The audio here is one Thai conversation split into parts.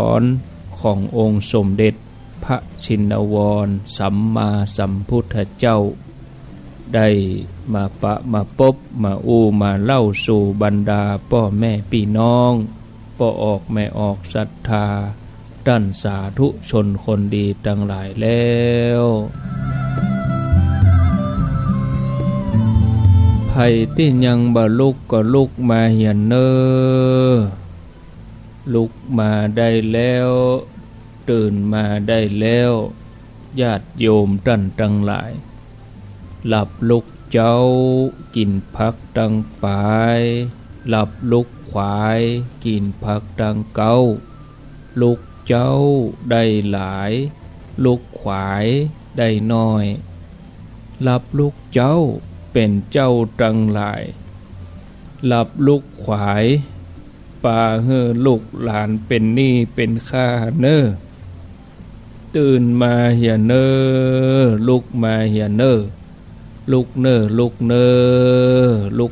สอนขององค์สมเด็จพระชินวรสัมมาสัมพุทธเจ้าได้มาพบมามาเล่าสู่บรรดาพ่อแม่พี่น้องพ่อออกแม่ออกศรัทธาด้านสาธุชนคนดีทั้งหลายแล้วไผที่ยังบ่ลุกก็ลุกมาเหียนเนอลุกมาได้แล้วตื่นมาได้แล้วญาติโยมท่านทั้งหลายหลับลุกเจ้ากินผักดังปายหลับลุกขวายกินผักดังเก้าลุกเจ้าได้หลายลุกขวายได้น้อยหลับลุกเจ้าเป็นเจ้าทั้งหลายหลับลุกขวายป่าเฮือลูกหลานเป็นหนี้เป็นข้าเนอตื่นมาเหียเนอลุกมาเหียเนอลุกเนอลุกเนอลุก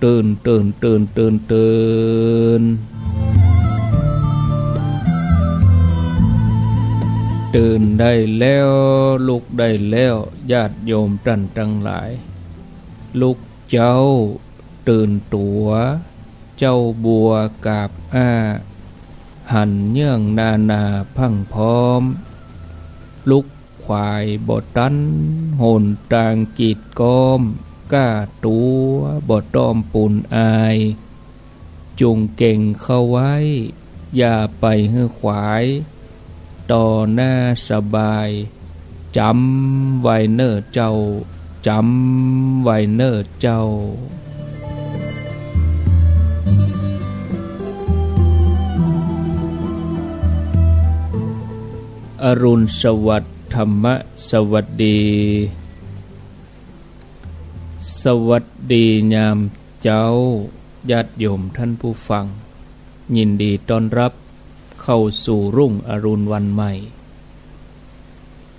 ตื่นตื่นได้แล้วลุกได้แล้วญาติโยมท่านทั้งหลายลุกเจ้าตื่นตัวเจ้าบัวกาบหันเยื่องนาพังพร้อมลุกควายบดตันโหนตางกีดก้อมก้าตัวบดต้อมปูนอายจุงเก่งเข้าไว้อย่าไปหื้อขวายต่อหน้าสบายจำไว้เนอเจ้าจำไว้เนอเจ้าอรุณสวัสดิ์ธรรมสวัสดีสวัสดียามเจ้าญาติโยมท่านผู้ฟังยินดีต้อนรับเข้าสู่รุ่งอรุณวันใหม่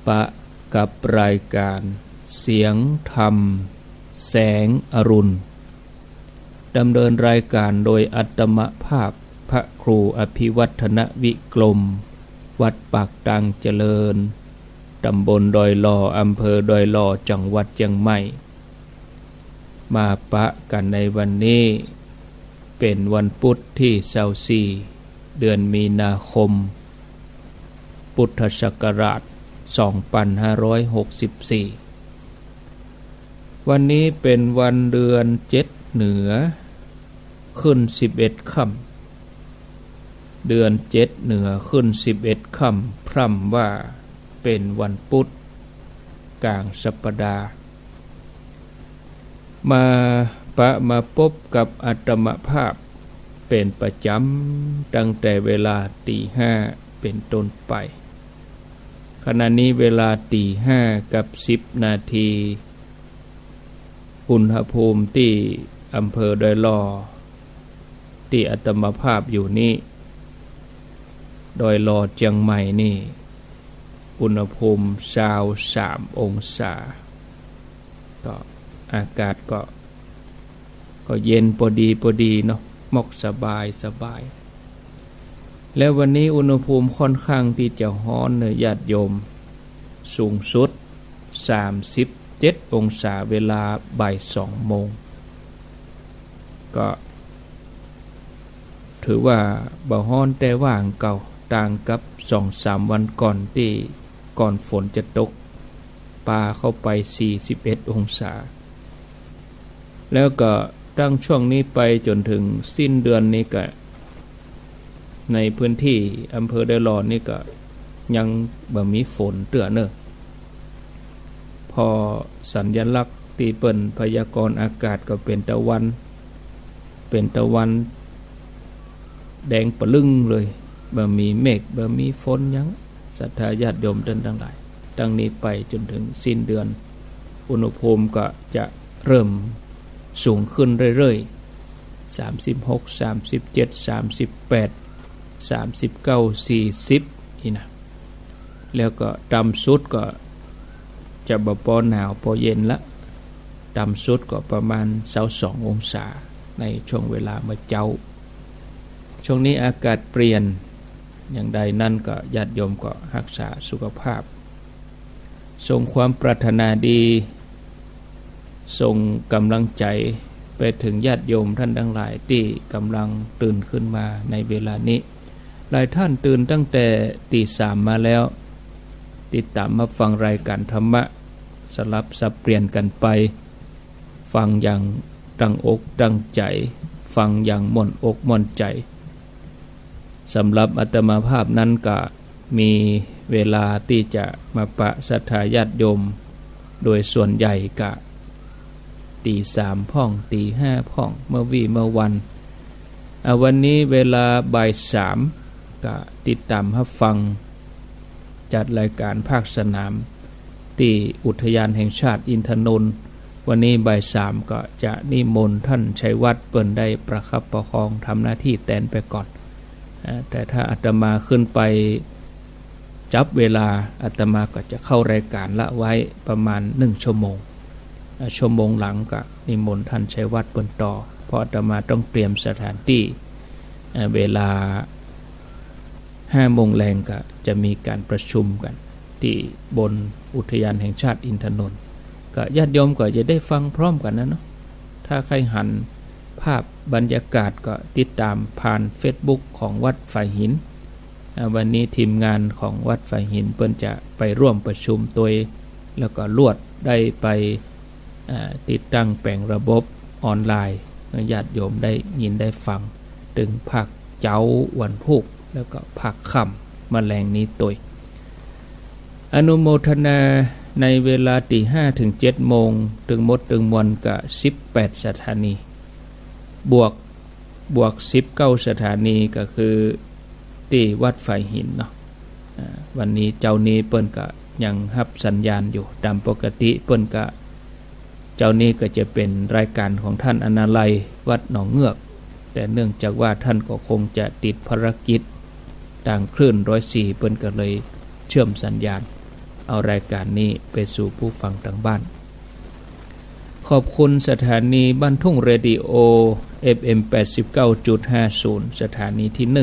ปะกับรายการเสียงธรรมแสงอรุณดำเนินรายการโดยอัตมภาพพระครูอภิวัฒนวิกรมวัดปากตังเจริญตำบลดอยหล่ออำเภอดอยหล่อจังหวัดเชียงใหม่มาปะกันในวันนี้เป็นวันพุธที่24เดือนมีนาคมพุทธศักราช2564วันนี้เป็นวันเดือน7เหนือขึ้น11ค่ำเดือน7เหนือขึ้น11ค่ำพร่ำว่าเป็นวันพุธกลางสัปดาห์มาพบกับอาตมภาพเป็นประจำตั้งแต่เวลาตีห้าเป็นต้นไปขณะนี้เวลาตีห้ากับ10นาทีอุณหภูมิที่อำเภอดอยหล่อที่อาตมภาพอยู่นี่ดอยหล่อเชียงใหม่นี่อุณหภูมิ23องศาก็อากาศก็เย็นพอดีเนาะหมอกสบายแล้ววันนี้อุณหภูมิค่อนข้างที่จะร้อนเนอะญาติโยมสูงสุด37องศาเวลาบ่าย2โมงก็ถือว่าบ่ร้อนแต่ว่างเก่าต่างกับ 2-3 วันก่อนที่ก่อนฝนจะตกปาเข้าไป41องศาแล้วก็ตั้งช่วงนี้ไปจนถึงสิ้นเดือนนี้ก็ในพื้นที่อำเภอดอยหล่อนี่ก็ยังบ่มีฝนเตื้อเนอะพอสัญลักษณ์ที่เปิ้นพยากรณ์อากาศก็เป็นตะวันแดงปะลึงเลยบ่มีเมฆบ่มีฝนหยังศรัทธาญาติโยมท่านทั้งหลายตั้งนี้ไปจนถึงสิ้นเดือนอุณหภูมิก็จะเริ่มสูงขึ้นเรื่อยๆ36 37 38 39 40นี่นะแล้วก็ต่ำสุดก็จะบ่พอหนาวพอเย็นละต่ำสุดก็ประมาณ22องศาในช่วงเวลาเมื่อเจ้า ช่วงนี้อากาศเปลี่ยนอย่างใดนั่นก็ญาติโยมก็รักษาสุขภาพส่งความปรารถนาดีส่งกำลังใจไปถึงญาติโยมท่านทั้งหลายที่กำลังตื่นขึ้นมาในเวลานี้หลายท่านตื่นตั้งแต่ตีสามมาแล้วติดตามมาฟังรายการธรรมะสลับสับเปลี่ยนกันไปฟังอย่างตั้งอกตั้งใจฟังอย่างม่วนอกม่วนใจสำหรับอาตมาภาพนั้นก็มีเวลาที่จะมาปะศรัทธาญาติโยมโดยส่วนใหญ่ก็ตีสามพ่องตีห้าพ่องเมื่อวันวันนี้เวลาบ่ายสามก็ติดตามรับฟังจัดรายการภาคสนามที่อุทยานแห่งชาติอินทนนท์วันนี้บ่ายสามก็จะนิมนต์ท่านชัยวัฒน์เปิ้นได้ประคับประคองทำหน้าที่แทนไปก่อนแต่ถ้าอาตมาขึ้นไปจับเวลาอาตมาก็จะเข้ารายการละไว้ประมาณ1 ชั่วโมงชั่วโมงหลังก็นิมนต์ท่านชัยวัฒน์เปิ้นต่อเพราะอาตมาต้องเตรียมสถานที่เวลา5 โมงแรงก็จะมีการประชุมกันที่บนอุทยานแห่งชาติอินทนนท์ก็ญาติโยมก็จะได้ฟังพร้อมกันนะเนาะถ้าใครหันภาพบรรยากาศก็ติดตามผ่าน Facebook ของวัดฝ่ายหินวันนี้ทีมงานของวัดฝ่ายหินเพิ่นจะไปร่วมประชุมตัวแล้วก็ลวดได้ไปติดตั้งแปลงระบบออนไลน์ญาติโยมได้ยินได้ฟังถึงภาคเจ้าวันพุธแล้วก็ภาคค่ำมะแรงนี้ตัวอนุโมทนาในเวลาตี 5 ถึง 7 โมงถึงหมดถึงมวลกับ18 สถานีบวก19 สถานีก็คือที่วัดฝ่ายหินเนาะวันนี้เจ้านี้เปิ้นก็ยังรับสัญญาณอยู่ตามปกติเปิ้นก็เจ้านี้ก็จะเป็นรายการของท่านอนาลัยวัดหนองเงือกแต่เนื่องจากว่าท่านก็คงจะติดภารกิจต่างคลื่น104เปิ้นก็เลยเชื่อมสัญญาณเอารายการนี้ไปสู่ผู้ฟังทางบ้านขอบคุณสถานีบ้านทุ่งเรดิโอ FM 89.50 สถานีที่1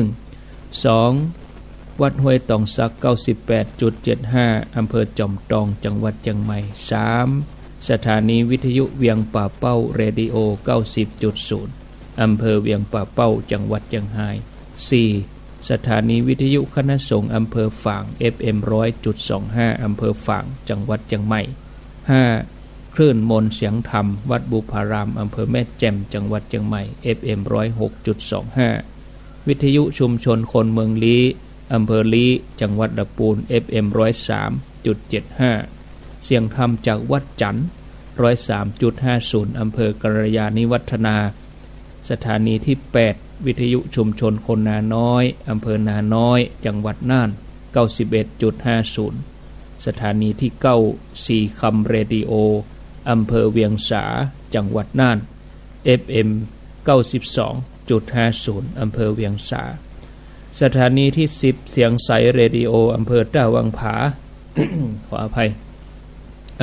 2วัดห้วยตองซัก 98.75 อำเภอจอมทองจังหวัดเชียงใหม่ 3สถานีวิทยุเวียงป่าเป้าเรดิโอ 90.0 อำเภอเวียงป่าเป้าจังหวัดเชียงราย 4สถานีวิทยุคณะสงฆ์อำเภอฝาง FM 100.25 อำเภอฝางจังหวัดเชียงใหม่ 5คลื่นมนต์เสียงธรรมวัดบุพารามอำเภอแม่แจ่มจังหวัดเชียงใหม่ FM 106.25 วิทยุชุมชนคนเมืองลี้อำเภอลี้จังหวัดลำพูน FM 103.75 เสียงธรรมจากวัดจันทร์ 103.50 อำเภอกัลยาณิวัฒนาสถานีที่8วิทยุชุมชนคนนาน้อยอำเภอนาน้อยจังหวัดน่าน 91.50 สถานีที่9สีคำเรดิโออำเภอเวียงสาจังหวัดน่าน FM 92.50 อำเภอเวียงสาสถานีที่10เสียงใสเรดิโออำเภอต้าวังผา ขออภัย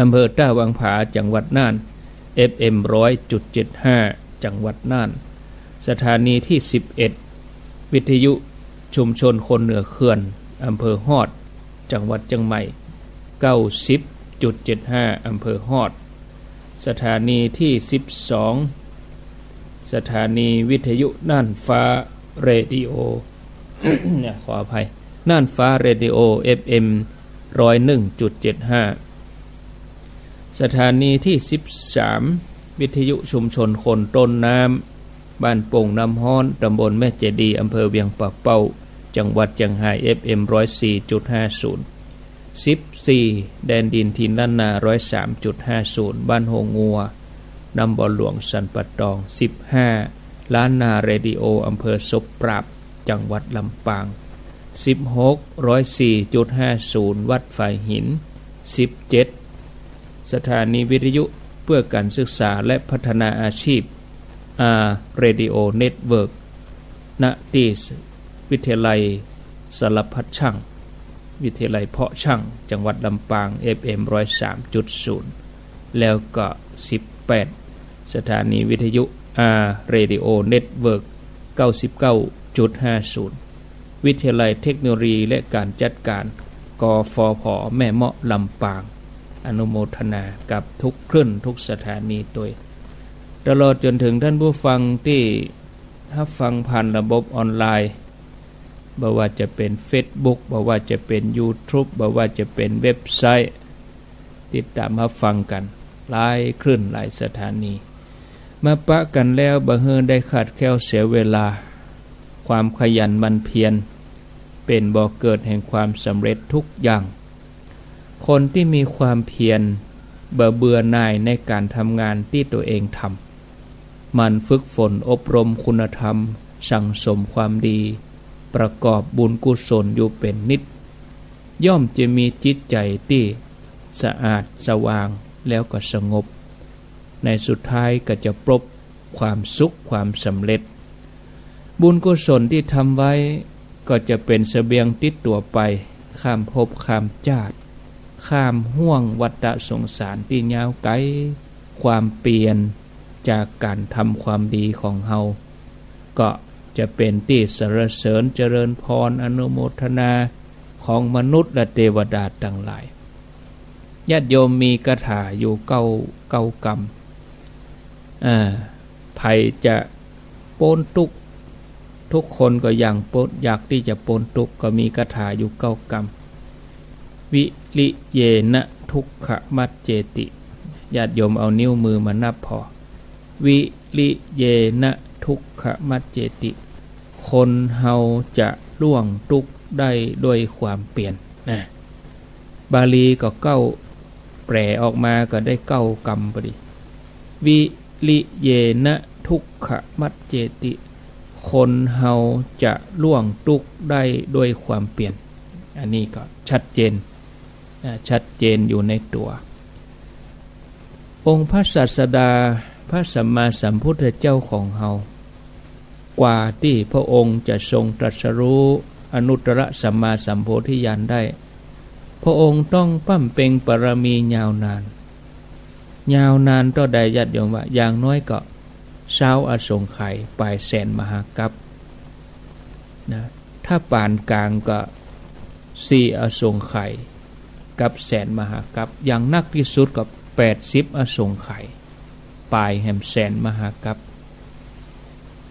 อำเภอต้าวังผาจังหวัดน่าน FM 100.75 จังหวัดน่านสถานีที่11วิทยุชุมชนคนเหนือเขื่อนอำเภอฮอดจังหวัดเชียงใหม่ 90.75 อำเภอฮอดสถานีที่12สถานีวิทยุน่านฟ้าเรดิโอ เนี่ยขออภัยน่านฟ้าเรดิโอ FM 101.75 สถานีที่13วิทยุชุมชนคนต้นน้ำบ้านโป่งน้ำฮ้อนตำบลแม่เจดีอำเภอเวียงป่าเป้าจังหวัดเชียงราย FM 104.50 14แดนดินทินล้านนา 103.50 บ้านโฮงัวนำบ่อหลวงสันปะตอง 15ล้านนาเรดิโออำเภอศพปราบจังหวัดลำปาง 16 104.50 วัดฝ่ายหิน 17สถานีวิทยุเพื่อการศึกษาและพัฒนาอาชีพRadio Network ณที่วิทยาลัยสารพัดช่างวิทยาลัยเพาะช่างจังหวัดลำปาง FM 103.0 แล้วก็18สถานีวิทยุRadio Network .50 วิทยาลัยเทคโนโลยีและการจัดการกฟผ.แม่เมาะลำปางอนุโมทนากับทุกคลื่นทุกสถานีตัวตลอดจนถึงท่านผู้ฟังที่รับฟังผ่านระบบออนไลน์บ่ว่าจะเป็น Facebook บ่ว่าจะเป็น YouTube บ่ว่าจะเป็นเว็บไซต์ติดตามรับฟังกันหลายคลื่นหลายสถานีมาปะกันแล้วบ่เฮือได้ขาดแคลวเสียเวลาความขยันหมั่นเพียรเป็นบ่อเกิดแห่งความสำเร็จทุกอย่างคนที่มีความเพียรเบื่อหน่ายในการทำงานที่ตัวเองทำมันฝึกฝนอบรมคุณธรรมสั่งสมความดีประกอบบุญกุศลอยู่เป็นนิจย่อมจะมีจิตใจที่สะอาดสว่างแล้วก็สงบในสุดท้ายก็จะพบความสุขความสำเร็จบุญกุศลที่ทำไว้ก็จะเป็นเสบียงติดตัวไปข้ามภพข้ามชาติข้ามห่วงวัฏสงสารที่ยาวไกลความเปลี่ยนจากการทำความดีของเฮาก็จะเป็นที่สรรเสริญเจริญพรอนุโมทนาของมนุษย์และเทวดาทั้งหลายญาติโยมมีคาถาอยู่เก้ากรรมภัยจะโปนทุกทุกคนก็อยากที่จะโปนทุกก็มีคาถาอยู่เก้ากรรมวิริเยนะทุกขมัจเจติญาติโยมเอานิ้วมือมานับพอวิริเยนะทุกขมัจเจติคนเฮาจะล่วงทุกข์ได้ด้วยความเปลี่ยนนะบาลีก็เก้าแปลออกมาก็ได้เก้ากรรมพอดีวิริเยนะทุกขมัจเจติคนเฮาจะล่วงทุกข์ได้ด้วยความเปลี่ยนอันนี้ก็ชัดเจนอยู่ในตัวองค์พระศาสดาพระสัมมาสัมพุทธเจ้าของเฮากว่าที่พระองค์จะทรงตรัสรู้อนุตตรสัมมาสัมโพธิญาณได้พระองค์ต้องปั้มเพ็งบารมียาวนานต่อใดญาติโยมว่าอย่างน้อยก็20อสงไขยปลายแสนมหากัปนะถ้าปานกลางก็4อสงไขยกับแสนมหากัปอย่างนักที่สุดก็80อสงไขยปลายแห่งแสนมหากัป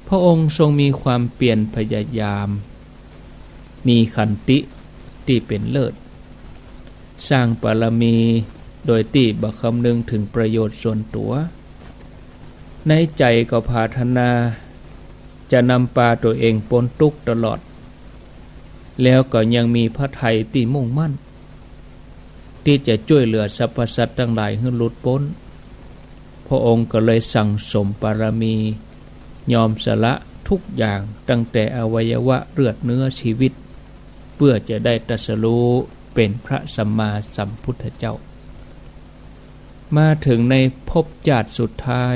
พระองค์ทรงมีความเปลี่ยนพยายามมีขันติที่เป็นเลิศสร้างบารมีโดยที่บ่คำนึงถึงประโยชน์ส่วนตัวในใจก็ปรารถนาจะนำพาตัวเองพ้นทุกข์ตลอดแล้วก็ยังมีพระทัยที่มุ่งมั่นที่จะช่วยเหลือสรรพสัตว์ทั้งหลายให้หลุดพ้นพระองค์ก็เลยสั่งสมบารมียอมสละทุกอย่างตั้งแต่อวัยวะเลือดเนื้อชีวิตเพื่อจะได้ตรัสรู้เป็นพระสัมมาสัมพุทธเจ้ามาถึงในภพชาติสุดท้าย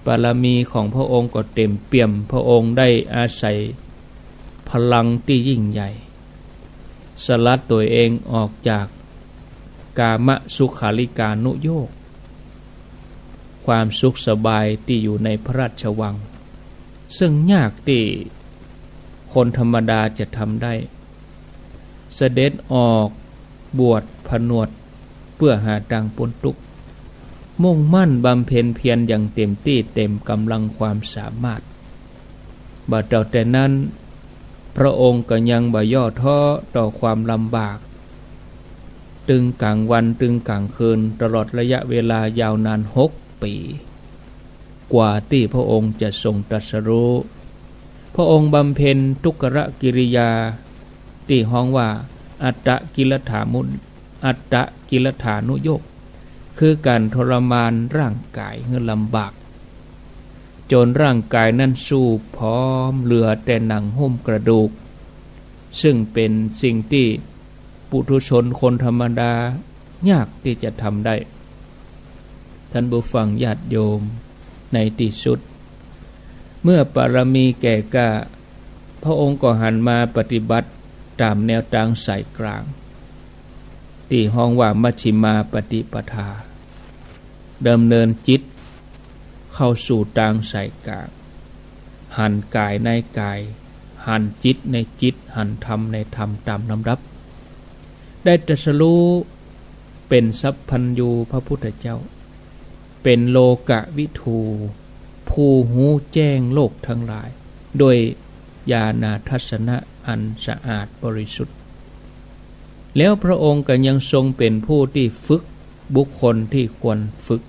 บารมีของพระองค์ก็เต็มเปี่ยมพระองค์ได้อาศัยพลังที่ยิ่งใหญ่สลัดตัวเองออกจากกามสุขาริกานุโยคความสุขสบายที่อยู่ในพระราชวังซึ่งยากที่คนธรรมดาจะทำได้เสด็จออกบวชผนวดเพื่อหาทางพ้นทุกข์มุ่งมั่นบำเพ็ญเพียรอย่างเต็มที่เต็มกำลังความสามารถบัดเจ้าแต่นั้นพระองค์ก็ยังบ่ย่อท้อต่อความลำบากตึงกลางวันตึงกลางคืนตลอดระยะเวลายาวนาน6 ปีกว่าที่พระองค์จะทรงตรัสรู้พระองค์บำเพ็ญทุกขกิริยาที่ฮ้องว่าอัตตกิลฐานุโยคคือการทรมานร่างกายให้ลำบากจนร่างกายนั้นสู้พร้อมเหลือแต่หนังหุ้มกระดูกซึ่งเป็นสิ่งที่ปุถุชนคนธรรมดายากที่จะทำได้ท่านผู้ฟังญาติโยมในที่สุดเมื่อบารมีแก่กล้าพระองค์ก็หันมาปฏิบัติตามแนวทางสายกลางที่ฮ้องว่ามัชฌิมาปฏิปทาดำเนินจิตเข้าสู่ทางสายกลางหันกายในกาย หันจิตในจิตหันธรรมในธรรมตามลำดับได้ตรัสรู้เป็นสัพพัญญูพระพุทธเจ้าเป็นโลกวิทูผู้หูแจ้งโลกทั้งหลายโดยญาณทัศนะอันสะอาดบริสุทธิ์แล้วพระองค์ก็ยังทรงเป็นผู้ที่ฝึกบุคคลที่ควรฝึก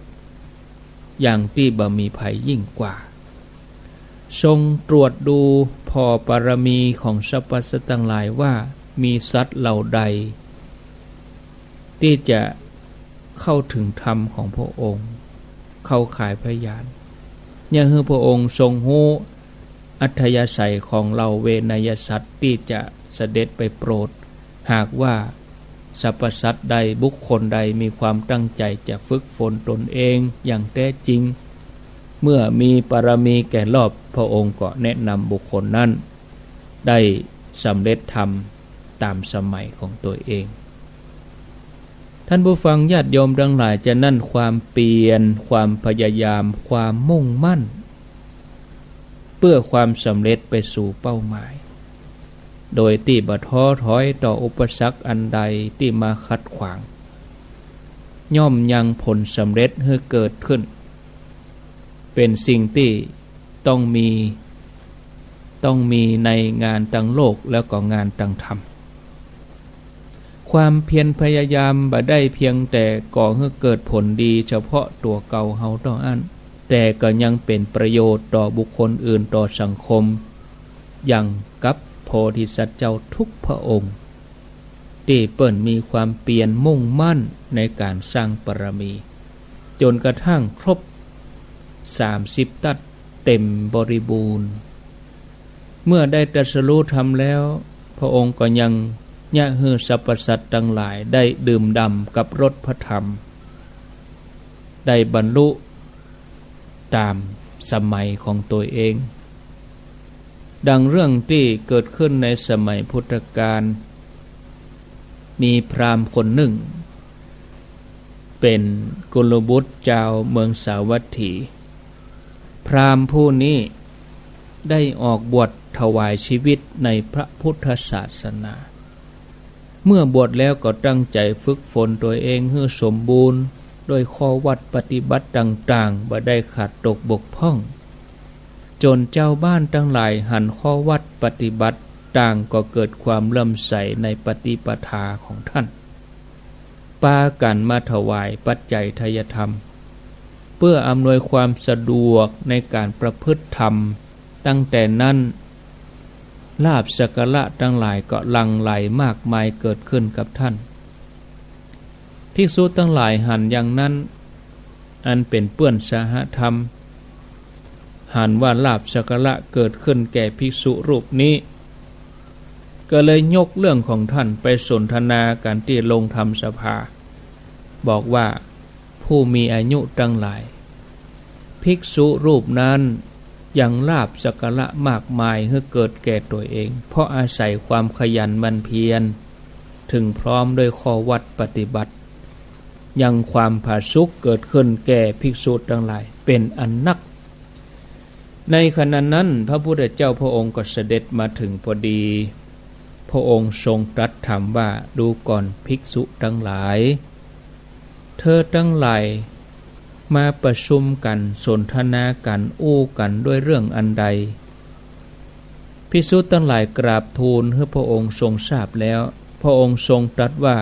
อย่างที่บ่มีภัยยิ่งกว่าทรงตรวจดูพอปรมีของสรรพสัตว์ทั้งหลายว่ามีสัตว์เหล่าใดที่จะเข้าถึงธรรมของพระองค์เข้าข่ายพยานอย่างที่พระองค์ทรงรู้อัธยาศัยของเราเวนยสัตว์ที่จะเสด็จไปโปรดหากว่าสรรพสัตว์ใดบุคคลใดมีความตั้งใจจะฝึกฝนตนเองอย่างแท้จริงเมื่อมีปรมีแก่รอบพระองค์ก็แนะนำบุคคลนั้นได้สำเร็จธรรมตามสมัยของตัวเองท่านผู้ฟังญาติโยมทั้งหลายจะนั่นความเพียรความพยายามความมุ่งมั่นเพื่อความสำเร็จไปสู่เป้าหมายโดยที่บ่ท้อถอยต่ออุปสรรคอันใดที่มาขัดขวางย่อมยังผลสำเร็จให้เกิดขึ้นเป็นสิ่งที่ต้องมีในงานตั้งโลกแล้วก็งานตั้งธรรมความเพียรพยายามบ่ได้เพียงแต่ก่อให้เกิดผลดีเฉพาะตัวเก่าเฮาต้องอันแต่ก็ยังเป็นประโยชน์ต่อบุคคลอื่นต่อสังคมอย่างกับโพธิสัตว์เจ้าทุกพระองค์ที่เปิ้นมีความเพียรมุ่งมั่นในการสร้างปรมีจนกระทั่งครบ30ตัดเต็มบริบูรณ์เมื่อได้ตรัสรู้ธรรมแล้วพระองค์ก็ยังยะฮือสรรพสัตว์ทั้งหลายได้ดื่มด่ำกับรสพระธรรมได้บรรลุตามสมัยของตัวเองดังเรื่องที่เกิดขึ้นในสมัยพุทธกาลมีพราหมณ์คนหนึ่งเป็นกุลบุตรเจ้าเมืองสาวัตถีพราหมณ์ผู้นี้ได้ออกบวชถวายชีวิตในพระพุทธศาสนาเมื่อบวชแล้วก็ตั้งใจฝึกฝนตัวเองให้สมบูรณ์โดยข้อวัดปฏิบัติต่างๆบ่ได้ขาดตกบกพร่องจนเจ้าบ้านทั้งหลายหันข้อวัดปฏิบัติต่างก็เกิดความเลื่อมใสในปฏิปทาของท่านปากันมาถวายปัจจัยทายธรรมเพื่ออำนวยความสะดวกในการประพฤติธรรมตั้งแต่นั้นลาภสักการะทั้งหลายก็หลั่งไหลมากมายเกิดขึ้นกับท่านภิกษุทั้งหลายหันอย่างนั้นอันเป็นเปื้อนสหธรรมหันว่าลาภสักการะเกิดขึ้นแก่ภิกษุรูปนี้ก็เลยยกเรื่องของท่านไปสนทนากันที่โรงธรรมสภาบอกว่าผู้มีอายุทั้งหลายภิกษุรูปนั้นยังลาภสักการะมากมายให้เกิดแก่ตัวเองเพราะอาศัยความขยันหมั่นเพียรถึงพร้อมด้วยข้อวัดปฏิบัติยังความผาสุกเกิดขึ้นแก่ภิกษุทั้งหลายเป็นอันนักในขณะนั้นพระพุทธเจ้าพระองค์ก็เสด็จมาถึงพอดีพระองค์ทรงตรัสถามว่าดูก่อนภิกษุทั้งหลายเธอทั้งหลายมาประชุมกันสนทนากันอู้กันด้วยเรื่องอันใดภิกษุทั้งหลายกราบทูลให้พระองค์ทรงทราบแล้วพระองค์ทรงตรัสว่า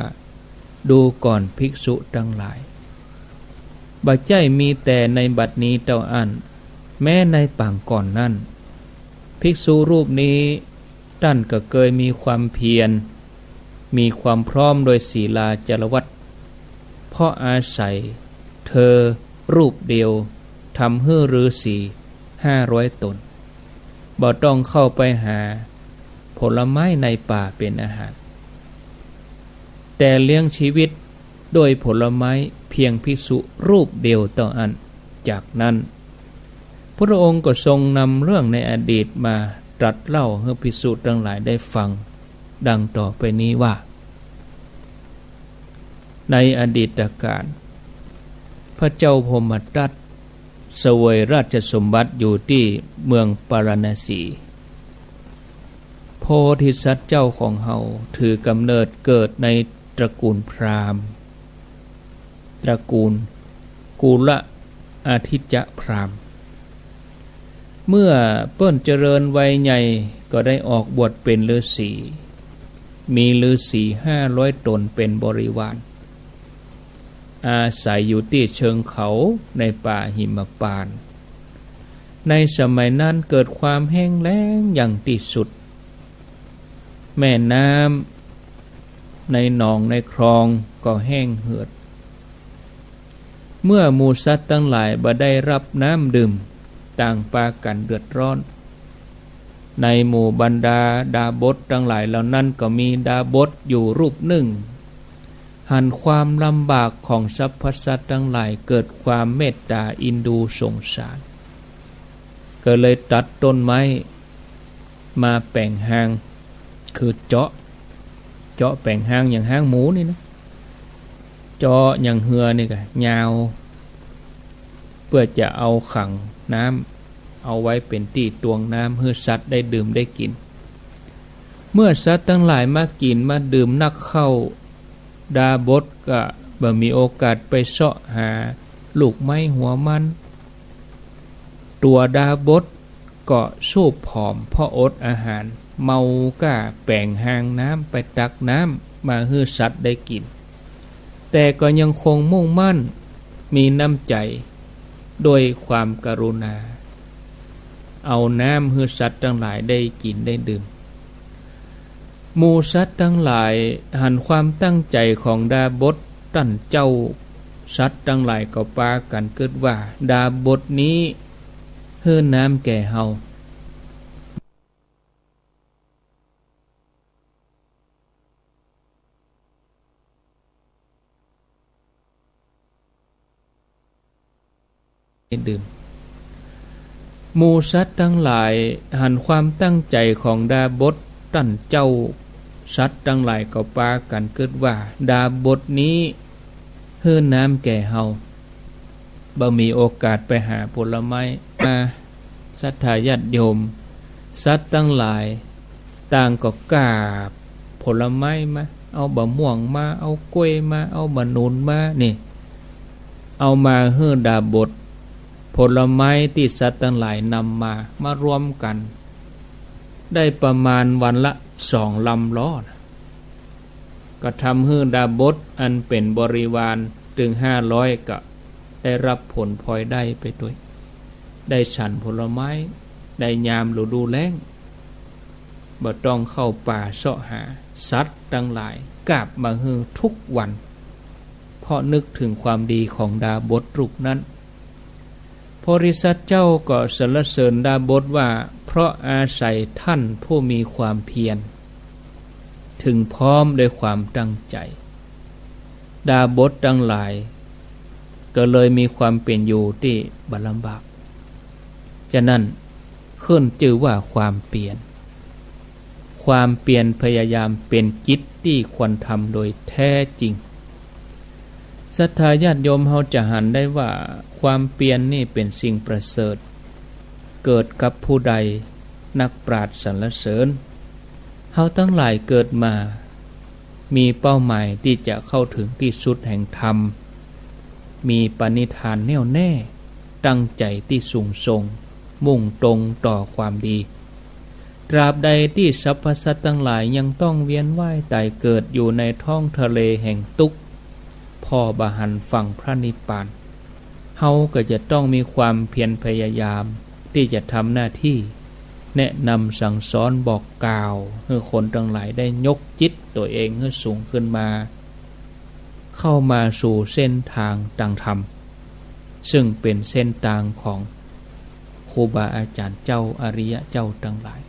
ดูก่อนภิกษุทั้งหลายบัดใจมีแต่ในบัดนี้เจ้าอันแม้ในปางก่อนนั้นภิกษุรูปนี้ท่านก็เคยมีความเพียรมีความพร้อมโดยศีลาจารวัตรเพราะอาศัยเธอรูปเดียวทำให้ฤาษี500 ตนบ่ต้องเข้าไปหาผลไม้ในป่าเป็นอาหารแต่เลี้ยงชีวิตโดยผลไม้เพียงภิกษุรูปเดียวต่ออันจากนั้นพระองค์ก็ทรงนำเรื่องในอดีตมาตรัสเล่าให้ภิกษุทั้งหลายได้ฟังดังต่อไปนี้ว่าในอดีตการพระเจ้าพรหมทัตเสวยราชสมบัติอยู่ที่เมืองปารณสี ธิสัตว์เจ้าของเฮาถือกำเนิดเกิดในตระกูลพราหมณ์ตระกูลกุลอาทิตยพราหมณ์เมื่อเปิ้นเจริญวัยใหญ่ก็ได้ออกบวชเป็นฤาษีมีฤาษี500 ตนเป็นบริวารอาศัยอยู่ที่เชิงเขาในป่าหิมพานต์ในสมัยนั้นเกิดความแห้งแล้งอย่างที่สุดแม่น้ำในหนองในคลองก็แห้งเหือดเมื่อหมู่สัตว์ทั้งหลายบ่ได้รับน้ำดื่มต่างปากันเดือดร้อนในหมู่บรรดาดาบสทั้งหลายเหล่านั้นก็มีดาบสอยู่รูปหนึ่งหันความลำบากของสรรพสัตว์ทั้งหลายเกิดความเมตตาอินดูสงสารก็เลยตัดต้นไม้มาแป่งหางคือเจาะแป่งหางอย่างหางหมูนี่นะเจาะอย่างเหือนี่ก็ยาวเพื่อจะเอาขังน้ำเอาไว้เป็นที่ตวงน้ำให้สัตว์ได้ดื่มได้กินเมื่อสัตว์ทั้งหลายมากินมาดื่มนักเข้าดาบสก็บ่มีโอกาสไปเสาะหาลูกไม้หัวมันตัวดาบสก็สู้ผอมเพราะอดอาหารเมาก้าแป่งหางน้ำไปตักน้ำมาให้สัตว์ได้กินแต่ก็ยังคงมุ่งมั่นมีน้ำใจโดยความกรุณาเอาน้ำให้สัตว์ทั้งหลายได้กินได้ดื่มหมู่สัตว์ทั้งหลายหันความตั้งใจของดาบสตั้นเจ้าสัตว์ทั้งหลายก็ปากันเกิดว่าดาบสนี้เฮือน้ำแก่เฮาดื่มหมู่สัตว์ทั้งหลายหันความตั้งใจของดาบสตั้นเจ้าสัตว์ทั้งหลายก็ปากันเกิดว่าดาบสนี้เฮือน้ำแก่เฮาบ่มีโอกาสไปหาผลไม้มาศรัทธาญาติโยมสัตว์ทั้งหลายต่างก็กราบผลไม้มาเอาบะม่วงมาเอากล้วยมาเอาบะนุนมานี่เอามาเฮือดาบสผลไม้ที่สัตว์ทั้งหลายนำมารวมกันได้ประมาณวันละ2 ลำล้อก็ทำให้ดาบสอันเป็นบริวารถึง500ก็ได้รับผลพลอยได้ไปด้วยได้ฉันผลไม้ได้ยามฤดูแล้งบ่ต้องเข้าป่าเสาะหาสัตว์ทั้งหลายกราบมาให้ทุกวันเพราะนึกถึงความดีของดาบสรูปนั้นโพธิสัตว์เจ้าก็สรรเสริญดาบสว่าเพราะอาศัยท่านผู้มีความเพียรถึงพร้อมด้วยความตั้งใจดาบสทั้งหลายก็เลยมีความเป็นอยู่ที่บ่ลำบากฉะนั้นขึ้นชื่อว่าความเปลี่ยนพยายามเป็นกิจที่ควรทำโดยแท้จริงศรัทธาญาติโยมเฮาจะหันได้ว่าความเปลี่ยนนี่เป็นสิ่งประเสริฐเกิดกับผู้ใดนักปราชญ์สรรเสริญเฮาทั้งหลายเกิดมามีเป้าหมายที่จะเข้าถึงที่สุดแห่งธรรมมีปณิธานแน่วแน่ตั้งใจที่สูงส่งมุ่งตรงต่อความดีตราบใดที่สรรพสัตว์ทั้งหลายยังต้องเวียนว่ายตายเกิดอยู่ในท้องทะเลแห่งทุกข์พ่อบหันฝั่งพระนิพพานเฮาก็จะต้องมีความเพียรพยายามที่จะทำหน้าที่แนะนำสั่งสอนบอกกล่าวให้คนทั้งหลายได้ยกจิตตัวเองให้สูงขึ้นมาเข้ามาสู่เส้นทางทางธรรมซึ่งเป็นเส้นทางของครูบาอาจารย์เจ้าอริยะเจ้าทั้งหลาย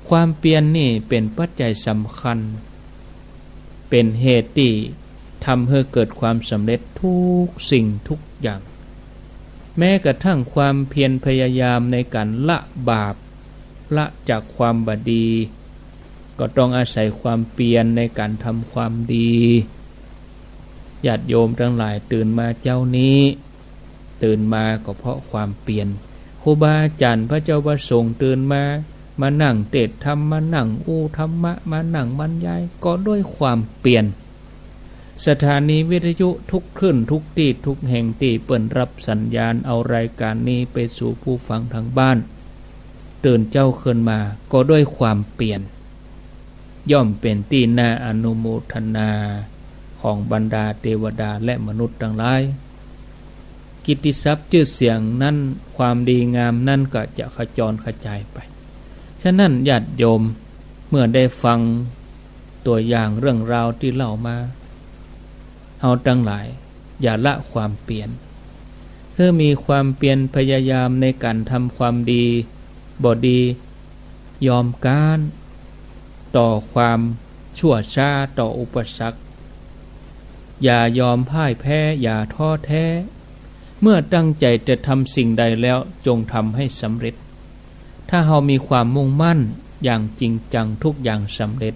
ความเปลี่ยนนี่เป็นปัจจัยสำคัญเป็นเหตุที่ทำให้เกิดความสำเร็จทุกสิ่งทุกอย่างแม้กระทั่งความเพียรพยายามในการละบาปละจากความบดีก็ต้องอาศัยความเพียรในการทำความดีญาติโยมทั้งหลายตื่นมาเจ้านี้ตื่นมาก็เพราะความเพียรครูบาอาจารย์พระเจ้าประสงค์ตื่นมา มานั่งเทศธรรมมานั่งอู้ธรรมะมานั่งบรรยายก็ด้วยความเปลี่ยนสถานีวิทยุทุกคลื่นทุกที่ทุกแห่งที่เปิดรับสัญญาณเอารายการนี้ไปสู่ผู้ฟังทางบ้านตื่นเจ้าขึ้นมาก็ด้วยความเปลี่ยนย่อมเป็นที่น่าอนุโมทนาของบรรดาเทวดาและมนุษย์ทั้งหลายกิตติศัพท์ชื่อเสียงนั้นความดีงามนั่นก็จะขจรกระจายไปฉะนั้นญาติโยมเมื่อได้ฟังตัวอย่างเรื่องราวที่เล่ามาเอาทั้งหลายอย่าละความเปลี่ยนคือมีความเปลี่ยนพยายามในการทำความดีบ่ดียอมการต่อความชั่วช้าต่ออุปสรรคอย่ายอมพ่ายแพ้อย่าท้อแท้เมื่อตั้งใจจะทำสิ่งใดแล้วจงทำให้สำเร็จถ้าเรามีความมุ่งมั่นอย่างจริงจังทุกอย่างสำเร็จ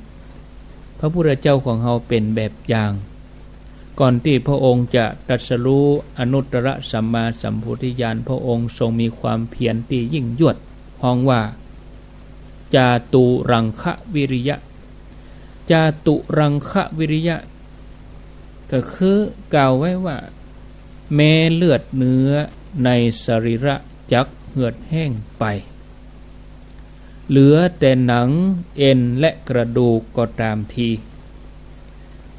พระพุทธเจ้าของเราเป็นแบบอย่างก่อนที่พระองค์จะตรัสรู้อนุตตรสัมมาสัมโพธิญาณพระองค์ทรงมีความเพียรที่ยิ่งยวดฮ้องว่าจาตุรังคะวิริยะจาตุรังคะวิริยะก็คือกล่าวไว้ว่าแม้เลือดเนื้อในสรีระจักเหือดแห้งไปเหลือแต่หนังเอ็นและกระดูกก็ตามที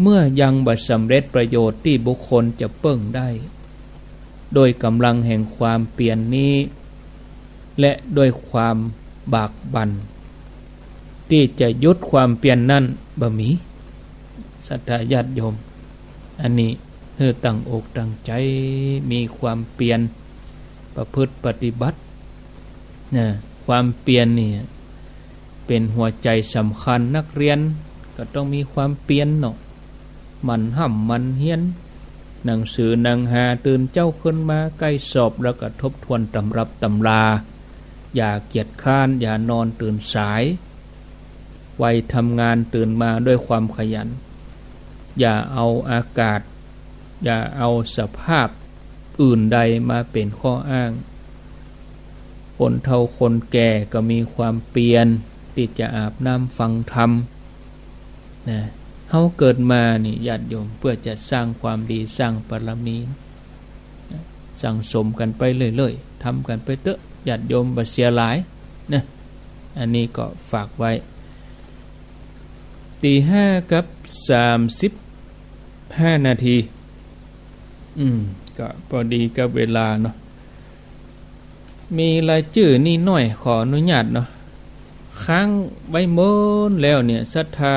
เมื่อยังบ่สำเร็จประโยชน์ที่บุคคลจะเปิ้งได้โดยกำลังแห่งความเปลี่ยนนี้และด้วยความบากบั่นที่จะยุดความเปลี่ยนนั้นบ่มีศรัทธาญาติโยมอันนี้เพื่อตั้งอกตั้งใจมีความเปลี่ยนประพฤติปฏิบัตินะความเปลี่ยนนี่เป็นหัวใจสำคัญนักเรียนก็ต้องมีความเปลี่ยนเนาะมันห้ำมันเฮียนหนังสือหนังหาตื่นเจ้าขึ้นมาใกล้สอบแล้วก็ทบทวนตำรับตำราอย่าเกียจค้านอย่านอนตื่นสายวัยทำงานตื่นมาด้วยความขยันอย่าเอาอากาศอย่าเอาสภาพอื่นใดมาเป็นข้ออ้างคนเฒ่าคนแก่ก็มีความเปลี่ยนที่จะอาบน้ำฟังธรรมนะเฮาเกิดมานี่ญาติโยมเพื่อจะสร้างความดีสร้างบารมีสั่งสมกันไปเรื่อยๆทำกันไปเถอะญาติโยมบ่เสียหลายนะอันนี้ก็ฝากไว้ตี 5 กับ 35 นาทีก็พอดีกับเวลาเนาะมีรายชื่อนี่หน่อยขออนุญาตเนาะค้างไว้เมินแล้วเนี่ยศรัทธา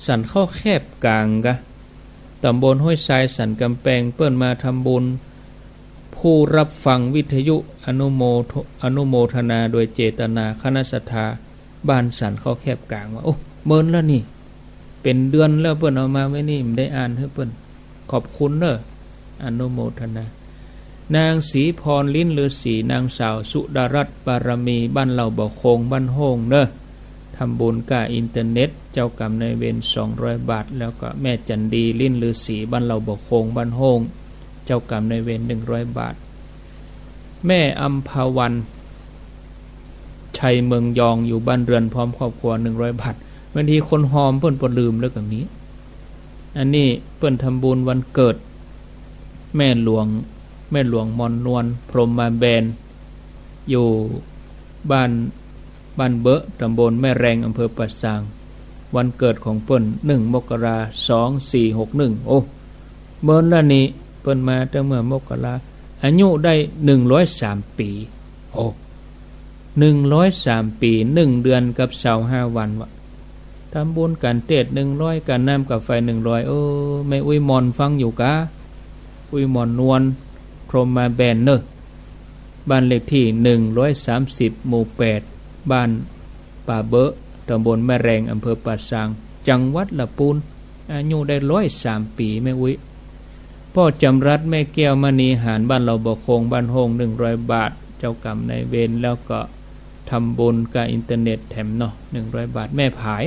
สันเข้าแคบกลางกะตำบลห้วยทรายสันกำแพงเปิ้นมาทำบุญผู้รับฟังวิทยุอนุโมทนาโดยเจตนาคณะศรัทธาบ้านสันเข้าแคบกลางว่าโอ้เมินแล้วนี่เป็นเดือนแล้วเปิ้นเอามาไว้นี่ไม่ได้อ่านให้เปิ้นขอบคุณเด้ออนุโมทนานางศรีพรลิ้นฤาษีนางสาวสุดารัตน์บารมีบ้านเหล่าบ่อโคงบ้านโฮงเด้อทำบุญกับอินเทอร์เน็ตเจ้ากรรมนายเวร200 บาทแล้วก็แม่จันดีลิ้นฤาษีบ้านเหล่าบ่อโคงบ้านโฮงเจ้ากรรมนายเวร100 บาทแม่อัมพวันชัยเมืองยองอยู่บ้านเรือนพร้อมครอบครัว100 บาทบางทีคนหอมเพิ่นบ่ลืมแล้วก็มีอันนี้เพิ่นทำบุญวันเกิดแม่หลวงมอนนวลพรหมมาแบนอยู่บ้านเบอะตำบลแม่แรงอำเภอปัดสางวันเกิดของเปิ้น1 มกราคม 2461โอ้เมื่อละนี้เปิ้นมาตั้งเมื่อมกราอายุได้103 ปีโอ้103 ปี1 เดือนกับ25 วันวะทำบุญกันเทศ100กันน้ำกับไฟ100แม่อุ้ยมอนฟังอยู่กะอุ้ยมอนนวลพรหมมาแบนเนอะบ้านเลขที่130หมู่8บ้านป่าเบอะตำบลแม่แรงอำเภอป่าซางจังหวัดลำพูนอายุได้103 ปีแม่อุ้ยพ่อจำรัดแม่แก้วมณีหารบ้านเราบ่อโคงบ้านโฮง100 บาทเจ้ากรรมนายเวรแล้วก็ทำบุญกับอินเทอร์เน็ตแถมเนาะ100 บาทแม่ผาย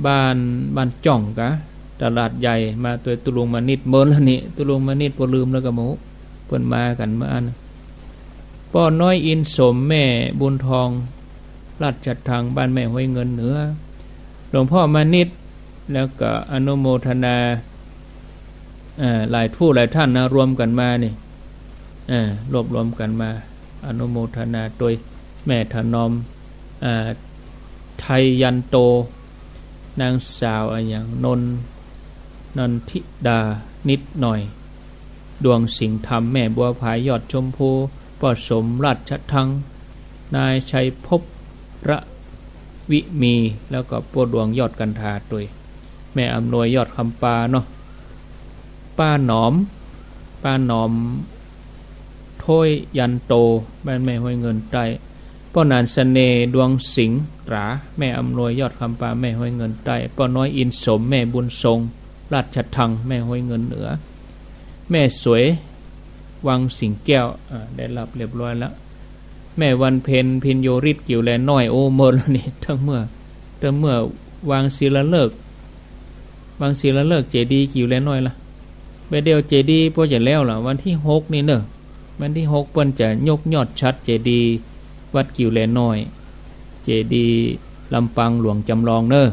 บ้านจ่องกะตลาดใหญ่มาตัวตุลุงมานิดเมินแล้วนี่ตุลุงมานิดบ่ลืมแล้วก็หมูเพิ่นมากันมาอันป้อน้อยอินสมแม่บุญทอง ราชทางบ้านแม่ห้วยเงินเหนือหลวงพ่อมานิดแล้วก็อนุโมทนาหลายผู้หลายท่านนะรวมกันมานี่รวบรวมกันมาอนุโมทนาโดยแม่ถนอมไทยยันโตนางสาวอย่างนนทิดานิดหน่อยดวงสิงห์ธรรมแม่บัวผายยอดชมพูพ่อสมราชทังนายชัยภพระวิมีแล้วก็พ่อดวงยอดกันทาด้วยแม่อำนวยยอดคำปาเนาะป้าหนอมถ้วยยันโตบ้านแม่ห้วยเงินใต้ป้อนานเสน่ห์ดวงสิงห์หราแม่อำนวยยอดคำปาแม่ห้วยเงินใต้ป้อน้อยอินสมแม่บุญทรงราชทังแม่ห้วยเงินเหนือแม่สวยวังสิงแก้วได้รับเรียบร้อยแล้วแม่วันเพ็ญพินโยริศกิ่วแลน้อยโอเมอแล้วนี่ทั้งเมื่อวางศิลาฤกษ์เจดีย์กิ่วแลน้อยละไปเดียวเจดีย์พอจะแล้วล่ะวันที่6นี่เนอะวันที่6เปิ้นจะยกยอดชัดเจดีย์วัดกิ่วแลน้อยเจดีย์ลำปางหลวงจำลองเนอะ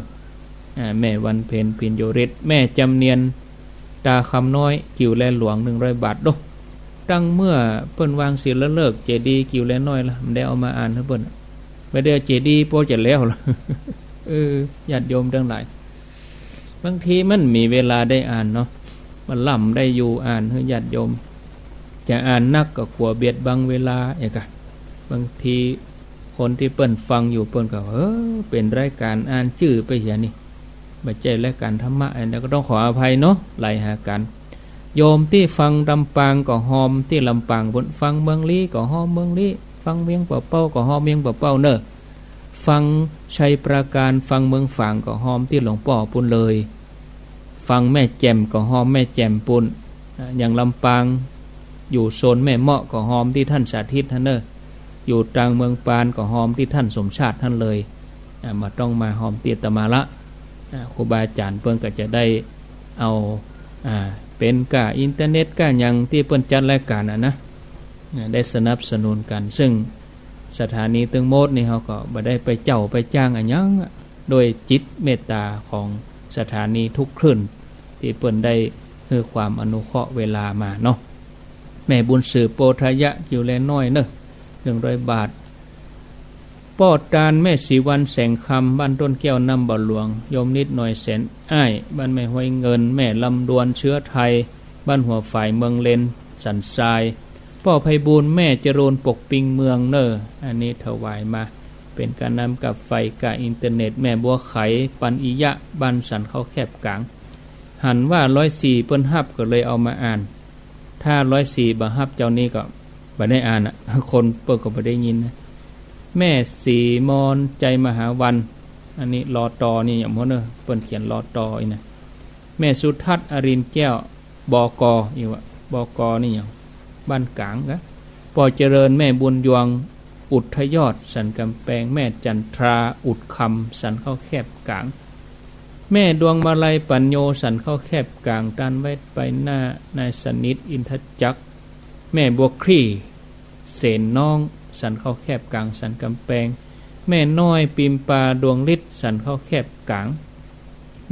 แม่วันเพ็ญพินโยริศแม่จำเนียนตาคำน้อยกิ่วแลหลวง100 บาทโดตั้งเมื่อเปิ้นวางศิลาฤกษ์เจดีย์กิ่วแลน้อยละมันได้เอามาอ่านให้เปิ้นไปเดียวเจดีย์พอจะแล้วล่ะญาติโยมทั้งหลายบางทีมันมีเวลาได้อ่านเนาะมันล่ำได้อยู่อ่านให้ญาติโยมจะอ่านนักก็กลัวเบียดบังเวลาอย่างกะบางทีคนที่เปิ้นฟังอยู่เปิ้นก็เป็นรายการอ่านชื่อไปอย่างนี้ไม่ใช่รายการธรรมะอันนี้ก็ต้องขออภัยเนาะไล่หากันโยมที่ฟังลำปางก็หอมที่ลำปางบนฟังเมืองลี้ก็หอมเมืองลี้ฟังเวียงป่าเป้าก็หอมเวียงป่าเป้าเนอะฟังชัยปราการฟังเมืองฝางก็หอมที่หลวงป่อปุ่นเลยฟังแม่แจ่มก็หอมแม่แจ่มปุ่นอย่างลำปางอยู่โซนแม่เมาะก็หอมที่ท่านสาธิตท่านเนอะอยู่ตรังเมืองปานก็หอมที่ท่านสมชาติท่านเลยมาต้องมาหอมเตียตมาละครูบาอาจารย์เพิ่นก็จะได้เอาเป็นกะอินเทอร์เน็ตกะอย่างที่เพิ่นจัดรายการนะได้สนับสนุนกันซึ่งสถานีตึงโมดนี่เขาก็บ่ได้ไปเจ้าไปจ้างอันยังโดยจิตเมตตาของสถานีทุกคลื่นที่เพิ่นได้คือความอนุเคราะห์เวลามาเนาะแม่บุญสืบโปทยะกิ่วแลน้อยเนอะ100 บาทป้อตานแม่สีวันแสงคำบ้านต้นแก้วน้ำบ่อหลวงโยมนิดหน่อยแสนอ้ายบ้านแม่ห้วยเงินแม่ลำดวนเชื้อไทยบ้านหัวฝ่ายเมืองเลนสันทรายป้อไพบูลย์แม่เจริญปกปิงเมืองเนออันนี้ถวายมาเป็นการนำกับไฟกะอินเทอร์เน็ตแม่บัวไขปันอิยะบ้านสันเข้าแคบกลางหันว่า104เปิ้นฮับก็เลยเอามาอ่านถ้า104บ่ฮับเจ้านี้ก็บ่ได้อ่านคนเปิ้นก็บ่ได้ยินนะแม่สีมอนใจมหาวันอันนี้รอตอนี่อย่างพ่อเนอะเปิ้นเขียนรอตออีนะแม่สุทัศน์อรินแก้วบกอีกว่าบกนี่อย่างบ้านกลางกะปอเจริญแม่บุญยวงอุทยอดสันกำแพงแม่จันทราอุดคำสันเข้าแคบกลางแม่ดวงมาลัยปัญโยสันเข้าแคบกลางด้านไว้ไปหน้านายสนิทอินทจักแม่บัวครี่เสนน้องสันเข้าแคบกลางสันกำแพงแม่น้อยปิมปาดวงฤทธิ์สันเข้าแคบกลาง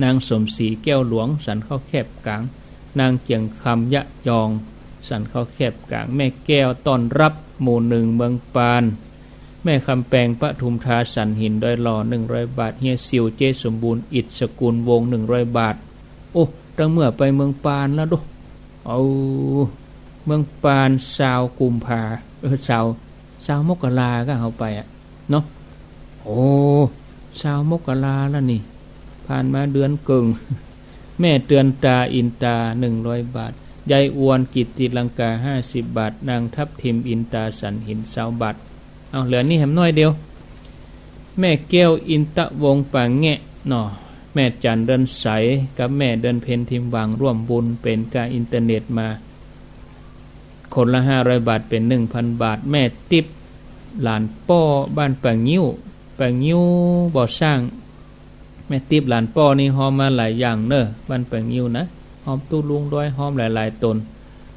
นางสมศรีแก้วหลวงสันเข้าแคบกลางนางเกียงคำยะยองสันเข้าแคบกลางแม่แก้วต้อนรับหมู่1เมืองปานแม่คำแปงปทุมทาสันหินดอยหล่อ100 บาทเฮียซิวเจสมบูรณ์อิฐสกุลวง100 บาทโอ้ตั้งเมื่อไปเมืองปานแล้วดูเอาเมืองปานชาวกุมภาชาวมกราก็เอาไปเนาะโอ้ชาวมกราแล้วนี่ผ่านมาเดือนกึ่งแม่เตือนตาอินตา100 บาทยายอวนกิตติลังกา50 บาทนางทับทิมอินตาสันหิน20 บาทเอาเหลือนี่แหมน้อยเดียวแม่แก้วอินตะวงป่าแงะเนาะแม่จันเดินใสกับแม่เดินเพนทิมวางร่วมบุญเป็นการอินเทอร์เน็ตมาคนละ500 บาทเป็น 1,000 บาทแม่ติ๊บหลานป้อบ้านป่างิ้วบ่อสร้างแม่ติ๊บหลานป้อนี่หอมมาหลายอย่างเนอะบ้านป่างิ้วนะหอมตู้ลุงด้วยหอมหลายๆตน